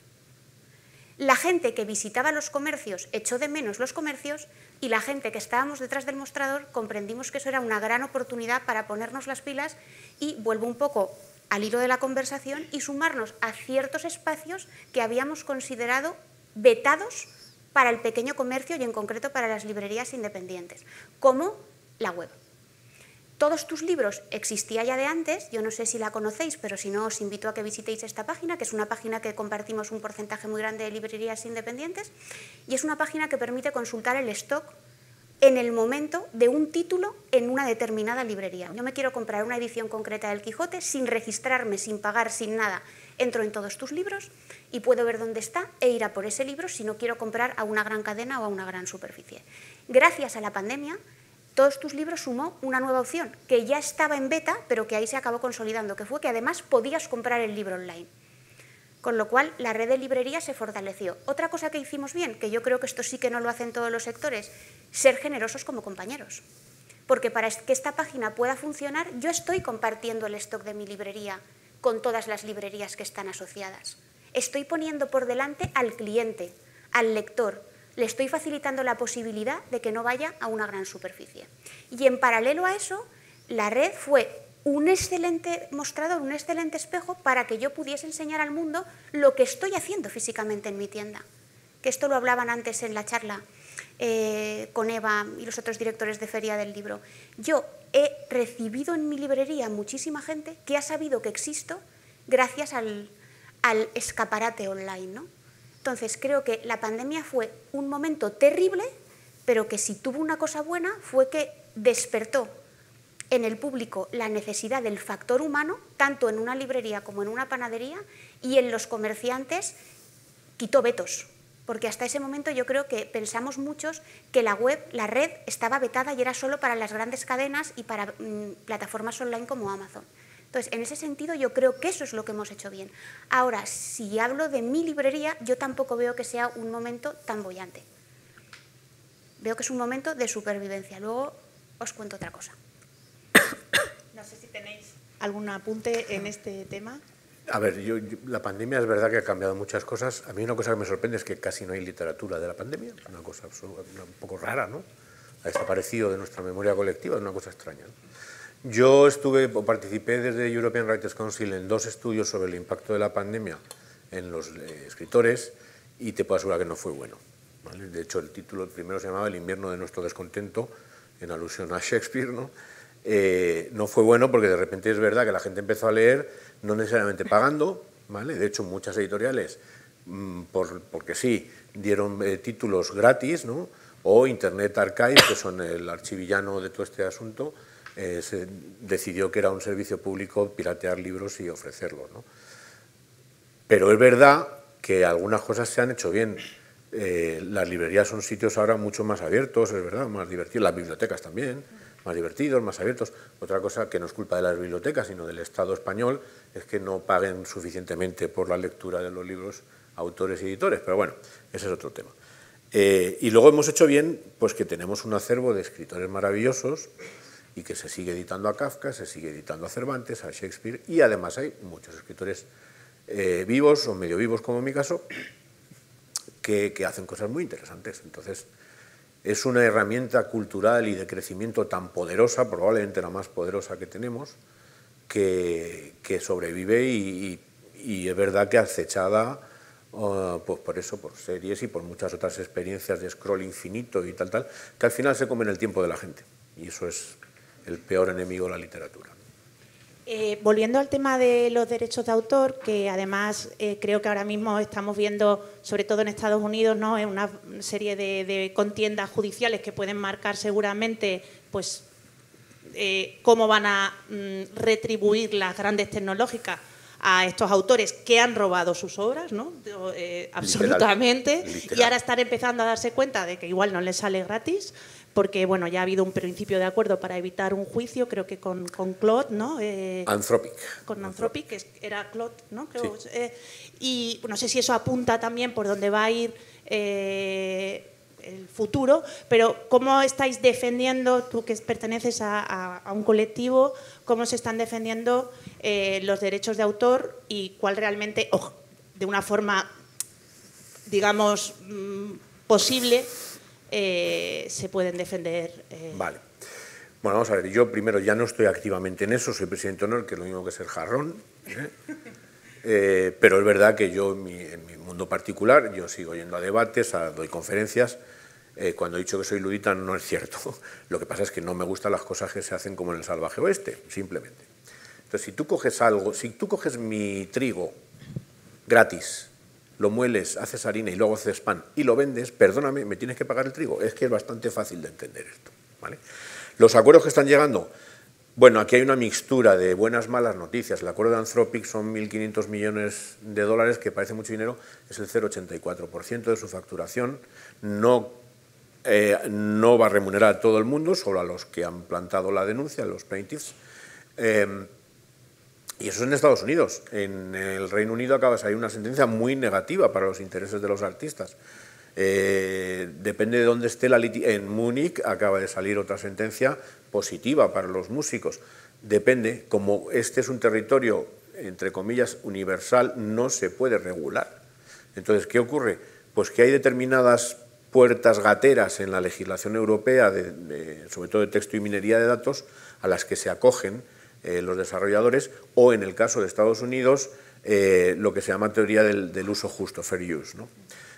La gente que visitaba los comercios echó de menos los comercios, y la gente que estábamos detrás del mostrador comprendimos que eso era una gran oportunidad para ponernos las pilas, y vuelvo un poco al hilo de la conversación, y sumarnos a ciertos espacios que habíamos considerado vetados para el pequeño comercio y en concreto para las librerías independientes, como la web. Todos tus libros existía ya de antes, yo no sé si la conocéis, pero si no os invito a que visitéis esta página, que es una página que compartimos un porcentaje muy grande de librerías independientes, y es una página que permite consultar el stock en el momento de un título en una determinada librería. Yo me quiero comprar una edición concreta del Quijote sin registrarme, sin pagar, sin nada. Entro en todos tus libros y puedo ver dónde está e ir a por ese libro si no quiero comprar a una gran cadena o a una gran superficie. Gracias a la pandemia, Todos tus libros sumó una nueva opción, que ya estaba en beta, pero que ahí se acabó consolidando, que fue que además podías comprar el libro online. Con lo cual, la red de librerías se fortaleció. Otra cosa que hicimos bien, que yo creo que esto sí que no lo hacen todos los sectores, ser generosos como compañeros. Porque para que esta página pueda funcionar, yo estoy compartiendo el stock de mi librería con todas las librerías que están asociadas. Estoy poniendo por delante al cliente, al lector. Le estoy facilitando la posibilidad de que no vaya a una gran superficie. Y en paralelo a eso, la red fue un excelente mostrador, un excelente espejo para que yo pudiese enseñar al mundo lo que estoy haciendo físicamente en mi tienda. Que esto lo hablaban antes en la charla con Eva y los otros directores de feria del libro. Yo he recibido en mi librería muchísima gente que ha sabido que existo gracias al escaparate online, ¿no? Entonces, creo que la pandemia fue un momento terrible, pero que si tuvo una cosa buena fue que despertó en el público la necesidad del factor humano, tanto en una librería como en una panadería, y en los comerciantes quitó vetos, porque hasta ese momento yo creo que pensamos muchos que la web, la red, estaba vetada y era solo para las grandes cadenas y para plataformas online como Amazon. Entonces, en ese sentido, yo creo que eso es lo que hemos hecho bien. Ahora, si hablo de mi librería, yo tampoco veo que sea un momento tan boyante. Veo que es un momento de supervivencia. Luego os cuento otra cosa. No sé si tenéis algún apunte en este tema. A ver, la pandemia es verdad que ha cambiado muchas cosas. A mí una cosa que me sorprende es que casi no hay literatura de la pandemia. Es una cosa un poco rara, ¿no? Ha desaparecido de nuestra memoria colectiva, es una cosa extraña, ¿no? Yo participé desde European Writers Council en 2 estudios sobre el impacto de la pandemia en los escritores y te puedo asegurar que no fue bueno, ¿vale? De hecho, el primero se llamaba El invierno de nuestro descontento, en alusión a Shakespeare, ¿no? No fue bueno porque de repente es verdad que la gente empezó a leer, no necesariamente pagando, ¿vale? De hecho, muchas editoriales, porque sí, dieron títulos gratis, ¿no? O Internet Archive, que son el archivillano de todo este asunto, se decidió que era un servicio público piratear libros y ofrecerlos, ¿no? Pero es verdad que algunas cosas se han hecho bien. Las librerías son sitios ahora mucho más abiertos, es verdad, más divertidos, las bibliotecas también, más divertidos, más abiertos. Otra cosa que no es culpa de las bibliotecas, sino del Estado español, es que no paguen suficientemente por la lectura de los libros autores y editores, pero bueno, ese es otro tema. Y luego hemos hecho bien pues que tenemos un acervo de escritores maravillosos y que se sigue editando a Kafka, se sigue editando a Cervantes, a Shakespeare, y además hay muchos escritores vivos o medio vivos, como en mi caso, que hacen cosas muy interesantes. Entonces, es una herramienta cultural y de crecimiento tan poderosa, probablemente la más poderosa que tenemos, que sobrevive y es verdad que acechada pues por eso, por series y por muchas otras experiencias de scroll infinito y tal, que al final se comen el tiempo de la gente. Y eso es el peor enemigo de la literatura. Volviendo al tema de los derechos de autor, que además creo que ahora mismo estamos viendo, sobre todo en Estados Unidos, ¿no? En una serie de contiendas judiciales que pueden marcar seguramente pues, cómo van a retribuir las grandes tecnológicas a estos autores que han robado sus obras, ¿no? Absolutamente. Literal. Y ahora están empezando a darse cuenta de que igual no les sale gratis, porque bueno, ya ha habido un principio de acuerdo para evitar un juicio, creo que con Claude, ¿no? Anthropic. Con Anthropic, que era Claude, ¿no? Creo, sí. Y no sé si eso apunta también por dónde va a ir el futuro, pero ¿cómo estáis defendiendo, tú que perteneces a un colectivo, cómo se están defendiendo los derechos de autor y cuál realmente, de una forma, digamos, posible, se pueden defender? Vale. Bueno, vamos a ver, yo primero ya no estoy activamente en eso, soy presidente de honor, que es lo mismo que ser jarrón, pero es verdad que yo en mi mundo particular, yo sigo yendo a debates, doy conferencias. Cuando he dicho que soy ludita no es cierto, lo que pasa es que no me gustan las cosas que se hacen como en el salvaje oeste, simplemente. Entonces, si tú coges mi trigo gratis, lo mueles, haces harina y luego haces pan y lo vendes, perdóname, me tienes que pagar el trigo. Es que es bastante fácil de entender esto, ¿vale? Los acuerdos que están llegando, bueno, aquí hay una mixtura de buenas, malas noticias. El acuerdo de Anthropic son 1.500 millones de dólares, que parece mucho dinero, es el 0,84% de su facturación. No va a remunerar a todo el mundo, solo a los que han plantado la denuncia, los plaintiffs. Y eso es en Estados Unidos. En el Reino Unido acaba de salir una sentencia muy negativa para los intereses de los artistas. Depende de dónde esté en Múnich acaba de salir otra sentencia positiva para los músicos. Depende, como este es un territorio, entre comillas, universal, no se puede regular. Entonces, ¿qué ocurre? Pues que hay determinadas puertas gateras en la legislación europea, sobre todo de texto y minería de datos, a las que se acogen los desarrolladores, o en el caso de Estados Unidos, lo que se llama teoría del uso justo, fair use, ¿no?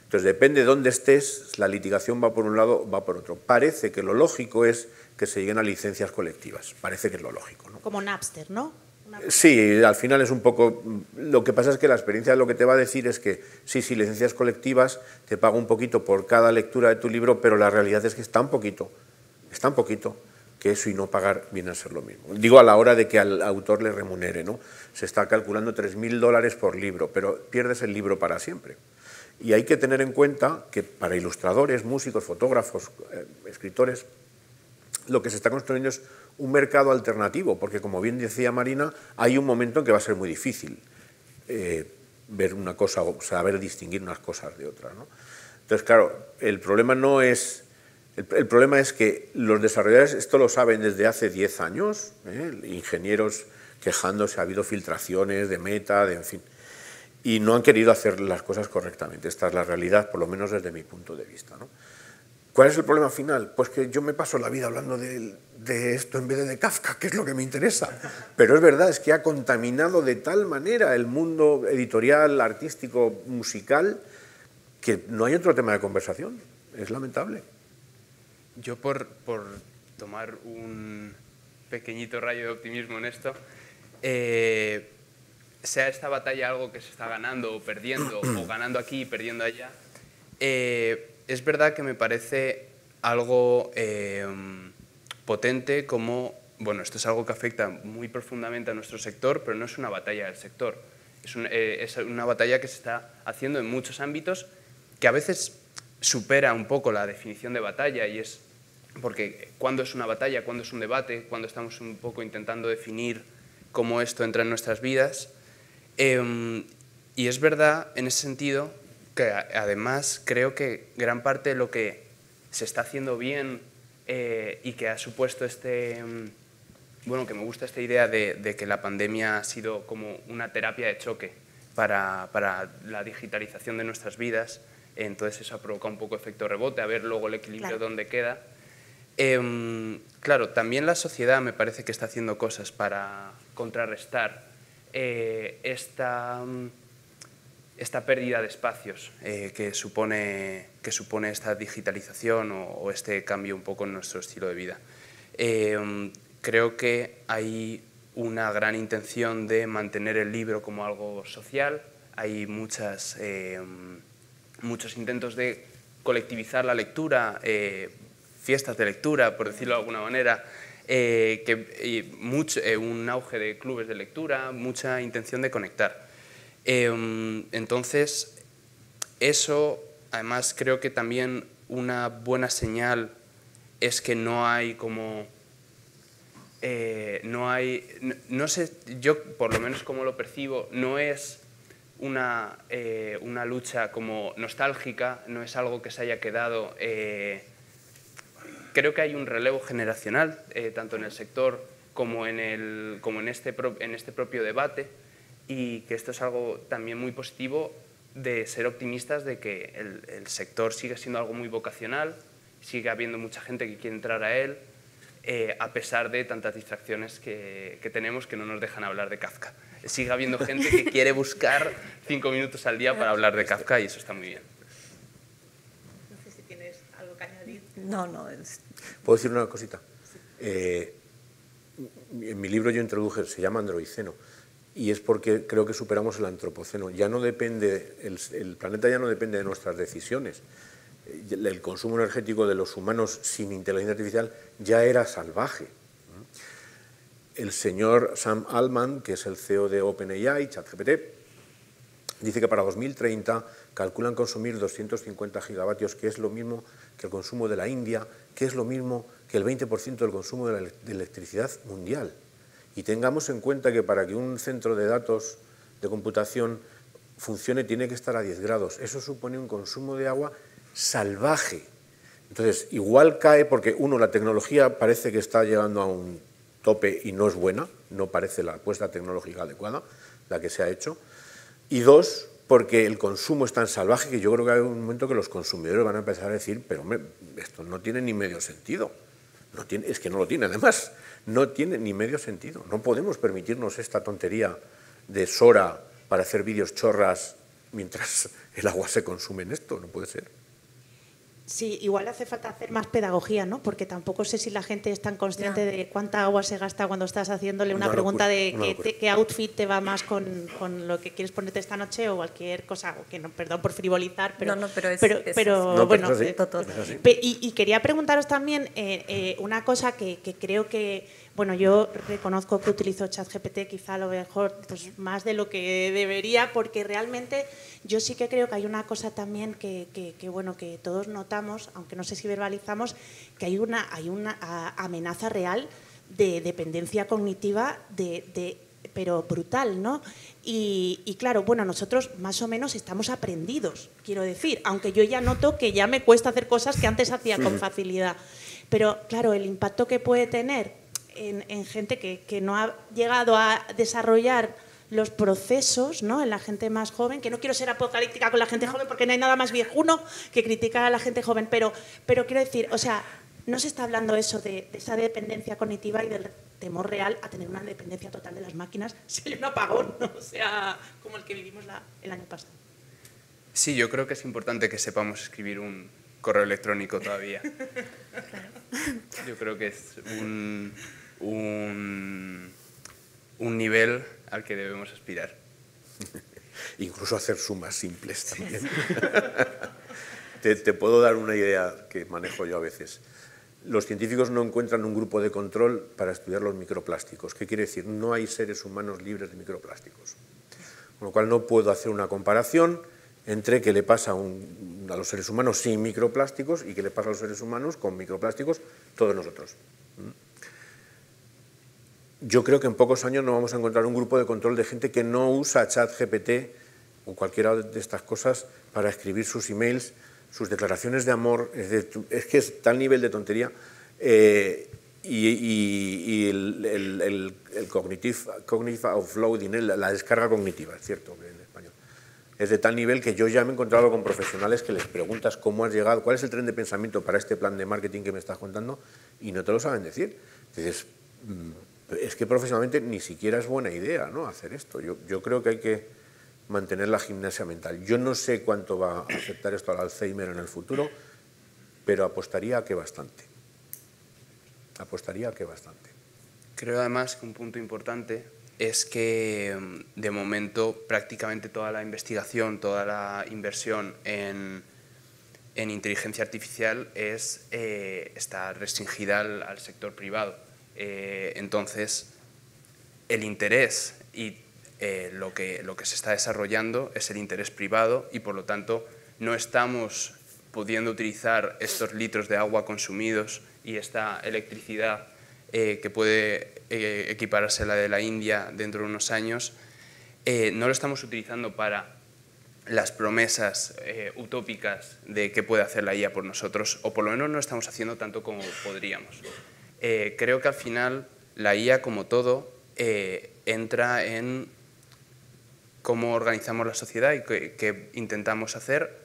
Entonces, depende de dónde estés, la litigación va por un lado, va por otro. Parece que lo lógico es que se lleguen a licencias colectivas, parece que es lo lógico, ¿no? Como Napster, ¿no? Sí, al final es un poco... Lo que pasa es que la experiencia lo que te va a decir es que sí, licencias colectivas, te pago un poquito por cada lectura de tu libro, pero la realidad es que es tan poquito, que eso y no pagar viene a ser lo mismo. Digo, a la hora de que al autor le remunere, ¿no? Se está calculando $3.000 por libro, pero pierdes el libro para siempre. Y hay que tener en cuenta que para ilustradores, músicos, fotógrafos, escritores, lo que se está construyendo es un mercado alternativo, porque como bien decía Marina, hay un momento en que va a ser muy difícil ver una cosa, o saber distinguir unas cosas de otras, ¿no? Entonces, claro, el problema no es... El problema es que los desarrolladores esto lo saben desde hace 10 años, ingenieros quejándose, ha habido filtraciones de Meta, en fin, y no han querido hacer las cosas correctamente. Esta es la realidad, por lo menos desde mi punto de vista, ¿no? ¿Cuál es el problema final? Pues que yo me paso la vida hablando de esto en vez de Kafka, que es lo que me interesa. Pero es verdad, es que ha contaminado de tal manera el mundo editorial, artístico, musical, que no hay otro tema de conversación. Es lamentable. Yo por tomar un pequeñito rayo de optimismo en esto, sea esta batalla algo que se está ganando o perdiendo, o ganando aquí y perdiendo allá, es verdad que me parece algo potente como, bueno, esto es algo que afecta muy profundamente a nuestro sector, pero no es una batalla del sector, es una batalla que se está haciendo en muchos ámbitos que a veces supera un poco la definición de batalla, y es porque cuándo es una batalla, cuándo es un debate, cuándo estamos un poco intentando definir cómo esto entra en nuestras vidas. Y es verdad en ese sentido que además creo que gran parte de lo que se está haciendo bien y que ha supuesto bueno, que me gusta esta idea de que la pandemia ha sido como una terapia de choque para la digitalización de nuestras vidas. Entonces eso ha provocado un poco efecto rebote, a ver luego el equilibrio dónde queda. Claro, también la sociedad me parece que está haciendo cosas para contrarrestar esta pérdida de espacios que supone esta digitalización o este cambio un poco en nuestro estilo de vida. Creo que hay una gran intención de mantener el libro como algo social, hay muchos intentos de colectivizar la lectura, fiestas de lectura, por decirlo de alguna manera, un auge de clubes de lectura, mucha intención de conectar. Entonces, eso, además, creo que también una buena señal es que no hay como... no sé, yo por lo menos como lo percibo, no es una lucha como nostálgica, no es algo que se haya quedado... creo que hay un relevo generacional, tanto en el sector como en este propio debate, y que esto es algo también muy positivo, de ser optimistas de que el sector sigue siendo algo muy vocacional, sigue habiendo mucha gente que quiere entrar a él, a pesar de tantas distracciones que tenemos que no nos dejan hablar de Kafka. Sigue habiendo gente que quiere buscar 5 minutos al día para hablar de Kafka, y eso está muy bien. No sé si tienes algo que añadir. No. ¿Puedo decir una cosita? En mi libro yo introduje, se llama Androiceno, y es porque creo que superamos el antropoceno. Ya no depende, el planeta ya no depende de nuestras decisiones. El consumo energético de los humanos sin inteligencia artificial ya era salvaje. El señor Sam Altman, que es el CEO de OpenAI, ChatGPT, dice que para 2030 calculan consumir 250 gigavatios, que es lo mismo que el consumo de la India, que es lo mismo que el 20% del consumo de electricidad mundial. Y tengamos en cuenta que para que un centro de datos de computación funcione tiene que estar a 10 grados. Eso supone un consumo de agua salvaje. Entonces, igual cae porque, uno, la tecnología parece que está llegando a un tope y no es buena, no parece la apuesta tecnológica adecuada, la que se ha hecho. Y dos, porque el consumo es tan salvaje que yo creo que hay un momento que los consumidores van a empezar a decir, pero hombre, esto no tiene ni medio sentido. Es que no lo tiene, además. no tiene ni medio sentido. No podemos permitirnos esta tontería de Sora para hacer vídeos chorras mientras el agua se consume en esto, no puede ser. Sí, igual hace falta hacer más pedagogía, ¿no? Porque tampoco sé si la gente es tan consciente de cuánta agua se gasta cuando estás haciéndole una pregunta de qué outfit te va más con lo que quieres ponerte esta noche o cualquier cosa, que no, perdón por frivolizar, pero bueno, y quería preguntaros también una cosa que creo que, bueno, yo reconozco que utilizo ChatGPT quizá a lo mejor pues, más de lo que debería, porque realmente yo sí que creo que hay una cosa también que bueno, que todos notamos, aunque no sé si verbalizamos, que hay una amenaza real de dependencia cognitiva pero brutal, ¿no? Y claro, bueno, nosotros más o menos estamos aprendidos, quiero decir, aunque yo ya noto que ya me cuesta hacer cosas que antes hacía con facilidad. Pero claro, el impacto que puede tener en gente que no ha llegado a desarrollar los procesos, ¿no? En la gente más joven, que no quiero ser apocalíptica con la gente joven porque no hay nada más viejuno que criticar a la gente joven, pero quiero decir, o sea, no se está hablando eso de esa dependencia cognitiva y del temor real a tener una dependencia total de las máquinas si hay un apagón, ¿no? O sea, como el que vivimos el año pasado. Sí, yo creo que es importante que sepamos escribir un correo electrónico todavía. Yo creo que es un nivel al que debemos aspirar. Incluso hacer sumas simples también. Te puedo dar una idea que manejo yo a veces. Los científicos no encuentran un grupo de control para estudiar los microplásticos. ¿Qué quiere decir? No hay seres humanos libres de microplásticos. Con lo cual no puedo hacer una comparación entre qué le pasa a los seres humanos sin microplásticos y qué le pasa a los seres humanos con microplásticos, todos nosotros. Yo creo que en pocos años no vamos a encontrar un grupo de control de gente que no usa ChatGPT o cualquiera de estas cosas para escribir sus emails, sus declaraciones de amor. Es que es tal nivel de tontería. Y el cognitive offloading, la descarga cognitiva, es cierto, en español. Es de tal nivel que yo ya me he encontrado con profesionales que les preguntas cómo has llegado, cuál es el tren de pensamiento para este plan de marketing que me estás contando y no te lo saben decir. Entonces, es que profesionalmente ni siquiera es buena idea, ¿no?, hacer esto. Yo creo que hay que mantener la gimnasia mental. Yo no sé cuánto va a afectar esto al Alzheimer en el futuro, pero apostaría a que bastante. Creo además que un punto importante es que de momento prácticamente toda la investigación, toda la inversión en inteligencia artificial está restringida al sector privado. Entonces, el interés y lo que se está desarrollando es el interés privado y por lo tanto no estamos pudiendo utilizar estos litros de agua consumidos y esta electricidad que puede equipararse a la de la India dentro de unos años, no lo estamos utilizando para las promesas utópicas de qué puede hacer la IA por nosotros, o por lo menos no estamos haciendo tanto como podríamos. Creo que al final la IA, como todo, entra en cómo organizamos la sociedad y qué intentamos hacer,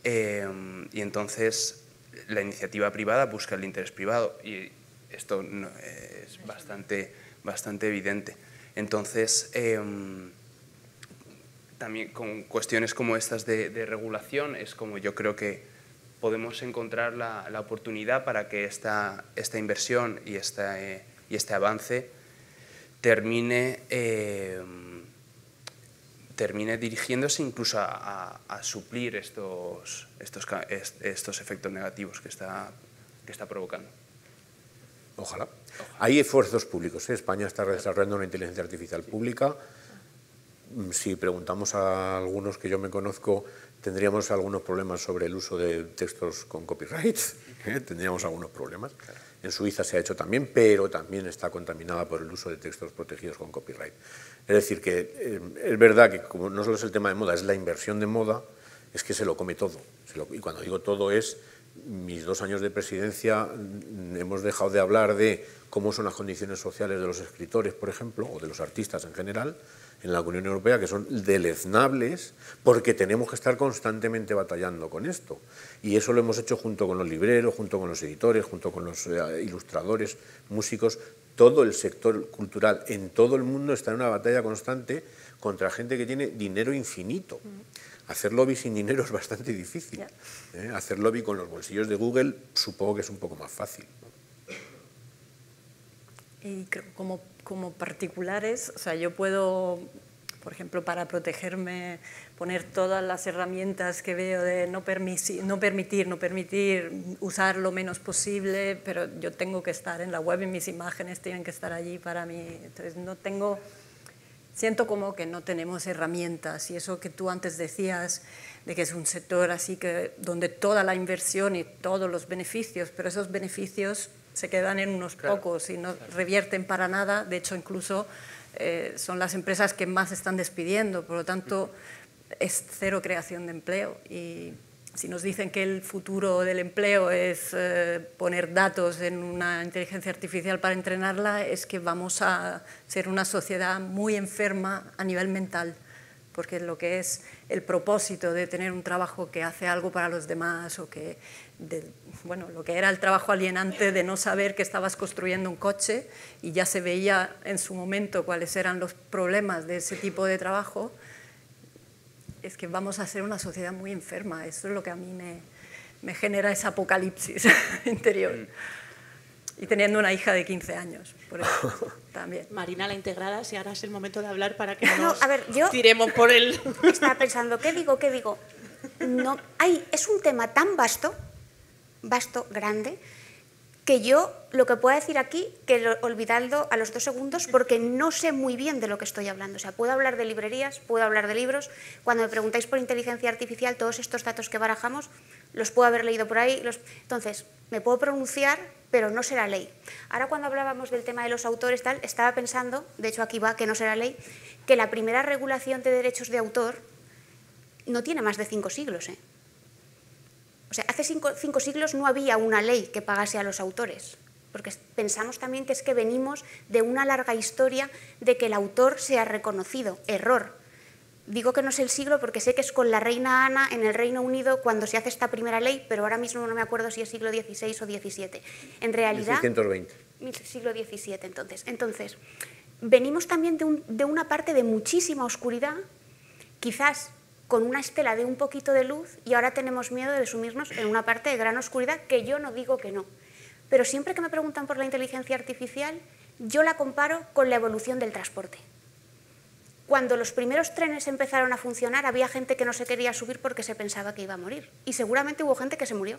y entonces la iniciativa privada busca el interés privado y esto es bastante evidente. Entonces, también con cuestiones como estas de regulación es como yo creo que podemos encontrar la oportunidad para que esta inversión y este avance termine dirigiéndose incluso a suplir estos efectos negativos que está provocando. Ojalá. Hay esfuerzos públicos. España está desarrollando una inteligencia artificial pública. Si preguntamos a algunos que yo me conozco, tendríamos algunos problemas sobre el uso de textos con copyright. Tendríamos algunos problemas. En Suiza se ha hecho también, pero también está contaminada por el uso de textos protegidos con copyright. Es decir, que es verdad que como no solo es el tema de moda, es la inversión de moda, es que se lo come todo. Y cuando digo todo es, mis 2 años de presidencia hemos dejado de hablar de cómo son las condiciones sociales de los escritores, por ejemplo, o de los artistas en general, en la Unión Europea, que son deleznables, porque tenemos que estar constantemente batallando con esto. Y eso lo hemos hecho junto con los libreros, junto con los editores, junto con los ilustradores, músicos, todo el sector cultural en todo el mundo está en una batalla constante contra gente que tiene dinero infinito. Hacer lobby sin dinero es bastante difícil. Hacer lobby con los bolsillos de Google supongo que es un poco más fácil. Y como particulares, o sea, yo puedo, por ejemplo, para protegerme, poner todas las herramientas que veo de no permitir, usar lo menos posible, pero yo tengo que estar en la web y mis imágenes tienen que estar allí para mí. Entonces, siento como que no tenemos herramientas, y eso que tú antes decías, de que es un sector así que donde toda la inversión y todos los beneficios, pero esos beneficios se quedan en unos pocos y no revierten para nada. De hecho, incluso son las empresas que más están despidiendo, por lo tanto es cero creación de empleo. Y si nos dicen que el futuro del empleo es poner datos en una inteligencia artificial para entrenarla, es que vamos a ser una sociedad muy enferma a nivel mental, porque lo que es el propósito de tener un trabajo que hace algo para los demás, o que, bueno, lo que era el trabajo alienante de no saber que estabas construyendo un coche y ya se veía en su momento cuáles eran los problemas de ese tipo de trabajo, es que vamos a ser una sociedad muy enferma. Eso es lo que a mí me genera ese apocalipsis interior. Y teniendo una hija de 15 años, por eso también. Marina, la integrada, si ahora es el momento de hablar para que no nos a ver, yo tiremos por el... Estaba pensando, ¿qué digo? No, es un tema tan vasto, grande, que yo lo que puedo decir aquí, olvidadlo a los 2 segundos, porque no sé muy bien de lo que estoy hablando. O sea, puedo hablar de librerías, puedo hablar de libros. Cuando me preguntáis por inteligencia artificial, todos estos datos que barajamos, los puedo haber leído por ahí. Entonces, me puedo pronunciar, pero no será ley. Ahora, cuando hablábamos del tema de los autores, estaba pensando, de hecho aquí va, que no será ley, que la primera regulación de derechos de autor no tiene más de 5 siglos, ¿eh? O sea, hace 5 siglos no había una ley que pagase a los autores, porque pensamos también que es que venimos de una larga historia de que el autor sea reconocido. Error. Digo que no es el siglo porque sé que es con la reina Ana en el Reino Unido cuando se hace esta primera ley, pero ahora mismo no me acuerdo si es siglo XVI o XVII. En realidad... 1620. Siglo XVII, entonces. Venimos también de una parte de muchísima oscuridad, quizás con una estela de un poquito de luz, y ahora tenemos miedo de sumirnos en una parte de gran oscuridad, que yo no digo que no. Pero siempre que me preguntan por la inteligencia artificial, yo la comparo con la evolución del transporte. Cuando los primeros trenes empezaron a funcionar, había gente que no se quería subir porque se pensaba que iba a morir. Y seguramente hubo gente que se murió,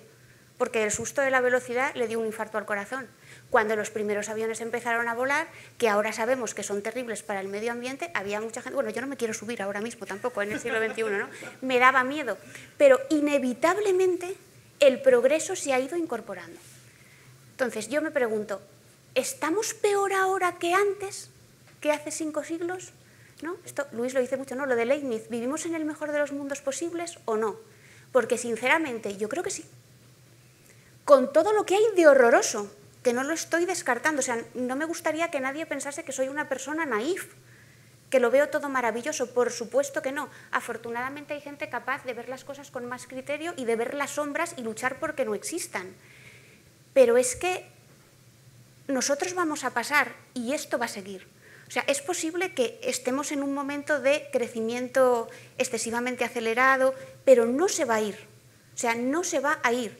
porque el susto de la velocidad le dio un infarto al corazón. Cuando los primeros aviones empezaron a volar, que ahora sabemos que son terribles para el medio ambiente, había mucha gente... Bueno, yo no me quiero subir ahora mismo tampoco, en el siglo XXI, ¿no? Me daba miedo. Pero inevitablemente el progreso se ha ido incorporando. Entonces, yo me pregunto, ¿estamos peor ahora que antes, que hace 5 siglos? ¿No? Esto Luis lo dice mucho, ¿no? Lo de Leibniz, ¿vivimos en el mejor de los mundos posibles o no? Porque, sinceramente, yo creo que sí. Con todo lo que hay de horroroso, que no lo estoy descartando. O sea, no me gustaría que nadie pensase que soy una persona naif, que lo veo todo maravilloso. Por supuesto que no. Afortunadamente hay gente capaz de ver las cosas con más criterio y de ver las sombras y luchar porque no existan. Pero es que nosotros vamos a pasar y esto va a seguir. O sea, es posible que estemos en un momento de crecimiento excesivamente acelerado, pero no se va a ir. O sea, no se va a ir.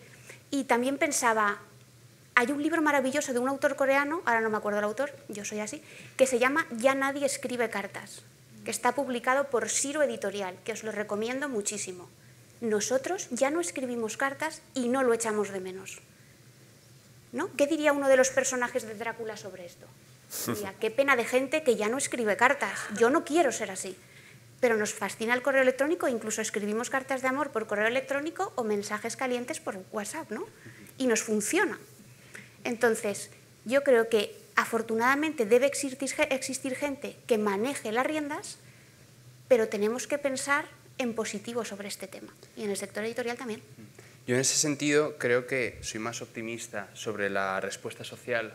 Y también pensaba, hay un libro maravilloso de un autor coreano, ahora no me acuerdo el autor, yo soy así, que se llama Ya nadie escribe cartas, que está publicado por Siro Editorial, que os lo recomiendo muchísimo. Nosotros ya no escribimos cartas y no lo echamos de menos, ¿no? ¿Qué diría uno de los personajes de Drácula sobre esto? Diría, qué pena de gente que ya no escribe cartas, yo no quiero ser así. Pero nos fascina el correo electrónico, incluso escribimos cartas de amor por correo electrónico o mensajes calientes por WhatsApp, ¿no? Y nos funciona. Entonces, yo creo que afortunadamente debe existir gente que maneje las riendas, pero tenemos que pensar en positivo sobre este tema. Y en el sector editorial también. Yo en ese sentido creo que soy más optimista sobre la respuesta social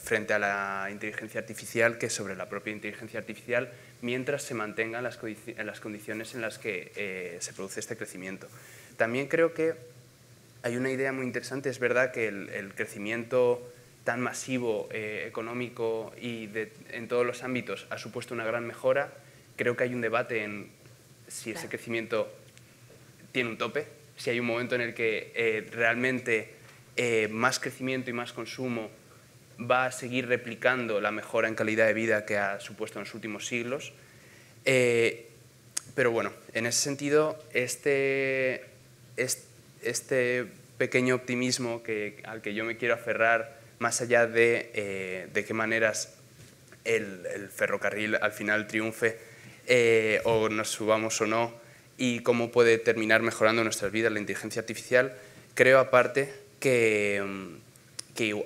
frente a la inteligencia artificial que sobre la propia inteligencia artificial, mientras se mantengan las condiciones en las que se produce este crecimiento. También creo que hay una idea muy interesante. Es verdad que el crecimiento tan masivo económico y en todos los ámbitos ha supuesto una gran mejora. Creo que hay un debate en si ese crecimiento tiene un tope, si hay un momento en el que realmente más crecimiento y más consumo va a seguir replicando la mejora en calidad de vida que ha supuesto en los últimos siglos. Pero bueno, en ese sentido, este pequeño optimismo al que yo me quiero aferrar, más allá de qué maneras el ferrocarril al final triunfe, o nos subamos o no, y cómo puede terminar mejorando nuestras vidas la inteligencia artificial, creo aparte que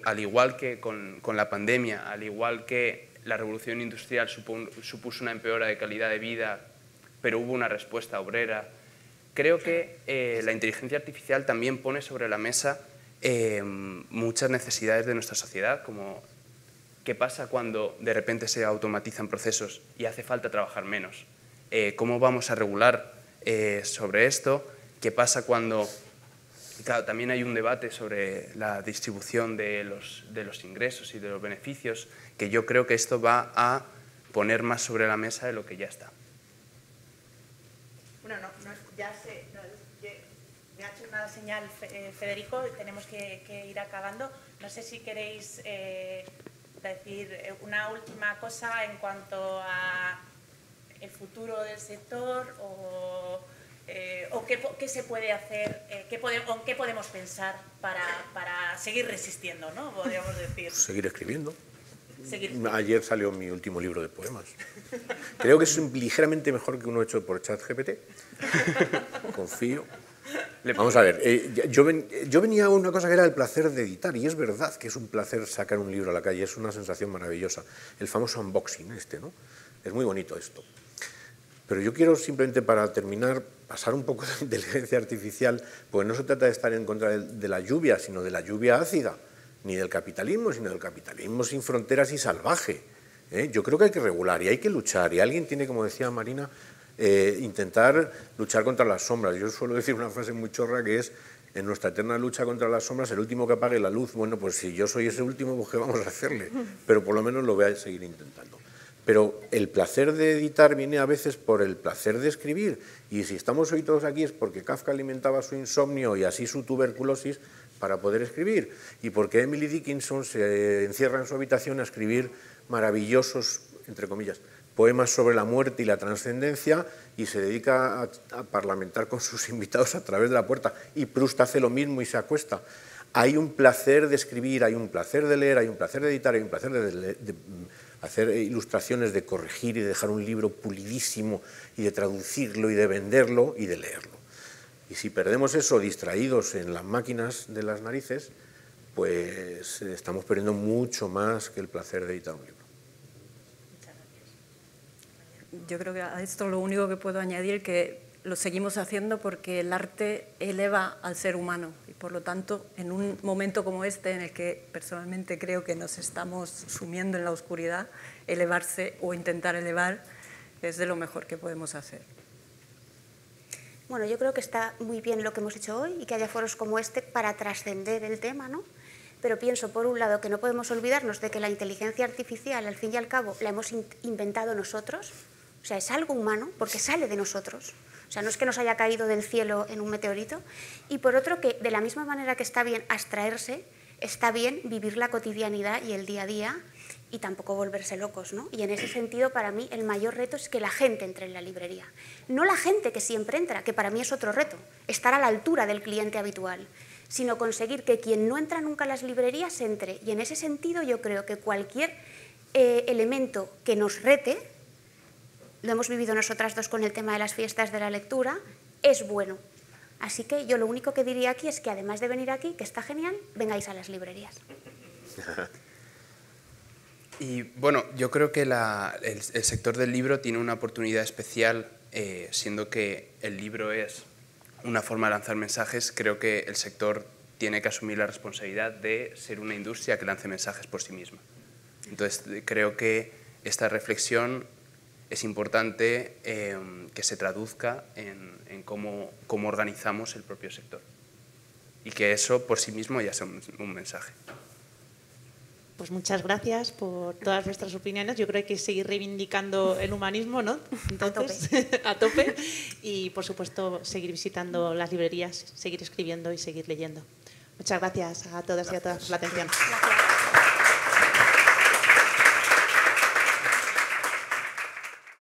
al igual que con la pandemia, al igual que la revolución industrial supuso una empeora de calidad de vida, pero hubo una respuesta obrera, creo que la inteligencia artificial también pone sobre la mesa muchas necesidades de nuestra sociedad, como qué pasa cuando de repente se automatizan procesos y hace falta trabajar menos, cómo vamos a regular sobre esto, qué pasa cuando... Claro, también hay un debate sobre la distribución de los ingresos y de los beneficios, que yo creo que esto va a poner más sobre la mesa de lo que ya está. Bueno, ya sé, me ha hecho una señal Federico, tenemos que ir acabando. No sé si queréis decir una última cosa en cuanto a el futuro del sector o qué se puede hacer, qué podemos pensar para seguir resistiendo, ¿no? Podríamos decir. Seguir escribiendo. Ayer salió mi último libro de poemas. Creo que es ligeramente mejor que uno hecho por ChatGPT. Confío. Vamos a ver, yo venía a una cosa que era el placer de editar, y es verdad que es un placer sacar un libro a la calle, es una sensación maravillosa. El famoso unboxing ¿no? Es muy bonito esto. Pero yo quiero simplemente, para terminar, pasar un poco de inteligencia artificial, porque no se trata de estar en contra de la lluvia, sino de la lluvia ácida, ni del capitalismo, sino del capitalismo sin fronteras y salvaje. Yo creo que hay que regular y hay que luchar, y alguien tiene, como decía Marina, intentar luchar contra las sombras. Yo suelo decir una frase muy chorra que es: en nuestra eterna lucha contra las sombras, el último que apague la luz. Bueno, pues si yo soy ese último, pues ¿qué vamos a hacerle? Pero por lo menos lo voy a seguir intentando. Pero el placer de editar viene a veces por el placer de escribir, y si estamos hoy todos aquí es porque Kafka alimentaba su insomnio y así su tuberculosis para poder escribir, y porque Emily Dickinson se encierra en su habitación a escribir maravillosos, entre comillas, poemas sobre la muerte y la trascendencia, y se dedica a parlamentar con sus invitados a través de la puerta, y Proust hace lo mismo y se acuesta. Hay un placer de escribir, hay un placer de leer, hay un placer de editar, hay un placer de hacer ilustraciones, de corregir y de dejar un libro pulidísimo, y de traducirlo y de venderlo y de leerlo. Y si perdemos eso distraídos en las máquinas de las narices, pues estamos perdiendo mucho más que el placer de editar un libro. Yo creo que a esto lo único que puedo añadir es que lo seguimos haciendo porque el arte eleva al ser humano, y por lo tanto, en un momento como este, en el que personalmente creo que nos estamos sumiendo en la oscuridad, elevarse o intentar elevar es de lo mejor que podemos hacer. Bueno, yo creo que está muy bien lo que hemos hecho hoy y que haya foros como este para trascender el tema, ¿no? Pero pienso, por un lado, que no podemos olvidarnos de que la inteligencia artificial, al fin y al cabo, la hemos inventado nosotros. O sea, es algo humano porque sale de nosotros. O sea, no es que nos haya caído del cielo en un meteorito. Y por otro, que de la misma manera que está bien abstraerse, está bien vivir la cotidianidad y el día a día y tampoco volverse locos, ¿no? Y en ese sentido, para mí, el mayor reto es que la gente entre en la librería. No la gente que siempre entra, que para mí es otro reto, estar a la altura del cliente habitual, sino conseguir que quien no entra nunca a las librerías entre. Y en ese sentido yo creo que cualquier elemento que nos rete, lo hemos vivido nosotras dos con el tema de las fiestas de la lectura, es bueno. Así que yo lo único que diría aquí es que además de venir aquí, que está genial, vengáis a las librerías. Y bueno, yo creo que el sector del libro tiene una oportunidad especial, siendo que el libro es una forma de lanzar mensajes. Creo que el sector tiene que asumir la responsabilidad de ser una industria que lance mensajes por sí misma. Entonces, creo que esta reflexión es importante que se traduzca en cómo organizamos el propio sector. y que eso por sí mismo ya es un mensaje. Pues muchas gracias por todas vuestras opiniones. Yo creo que hay que seguir reivindicando el humanismo, ¿no? Entonces, a tope. Y, por supuesto, seguir visitando las librerías, seguir escribiendo y seguir leyendo. Muchas gracias a todas y a todas por la atención. Gracias.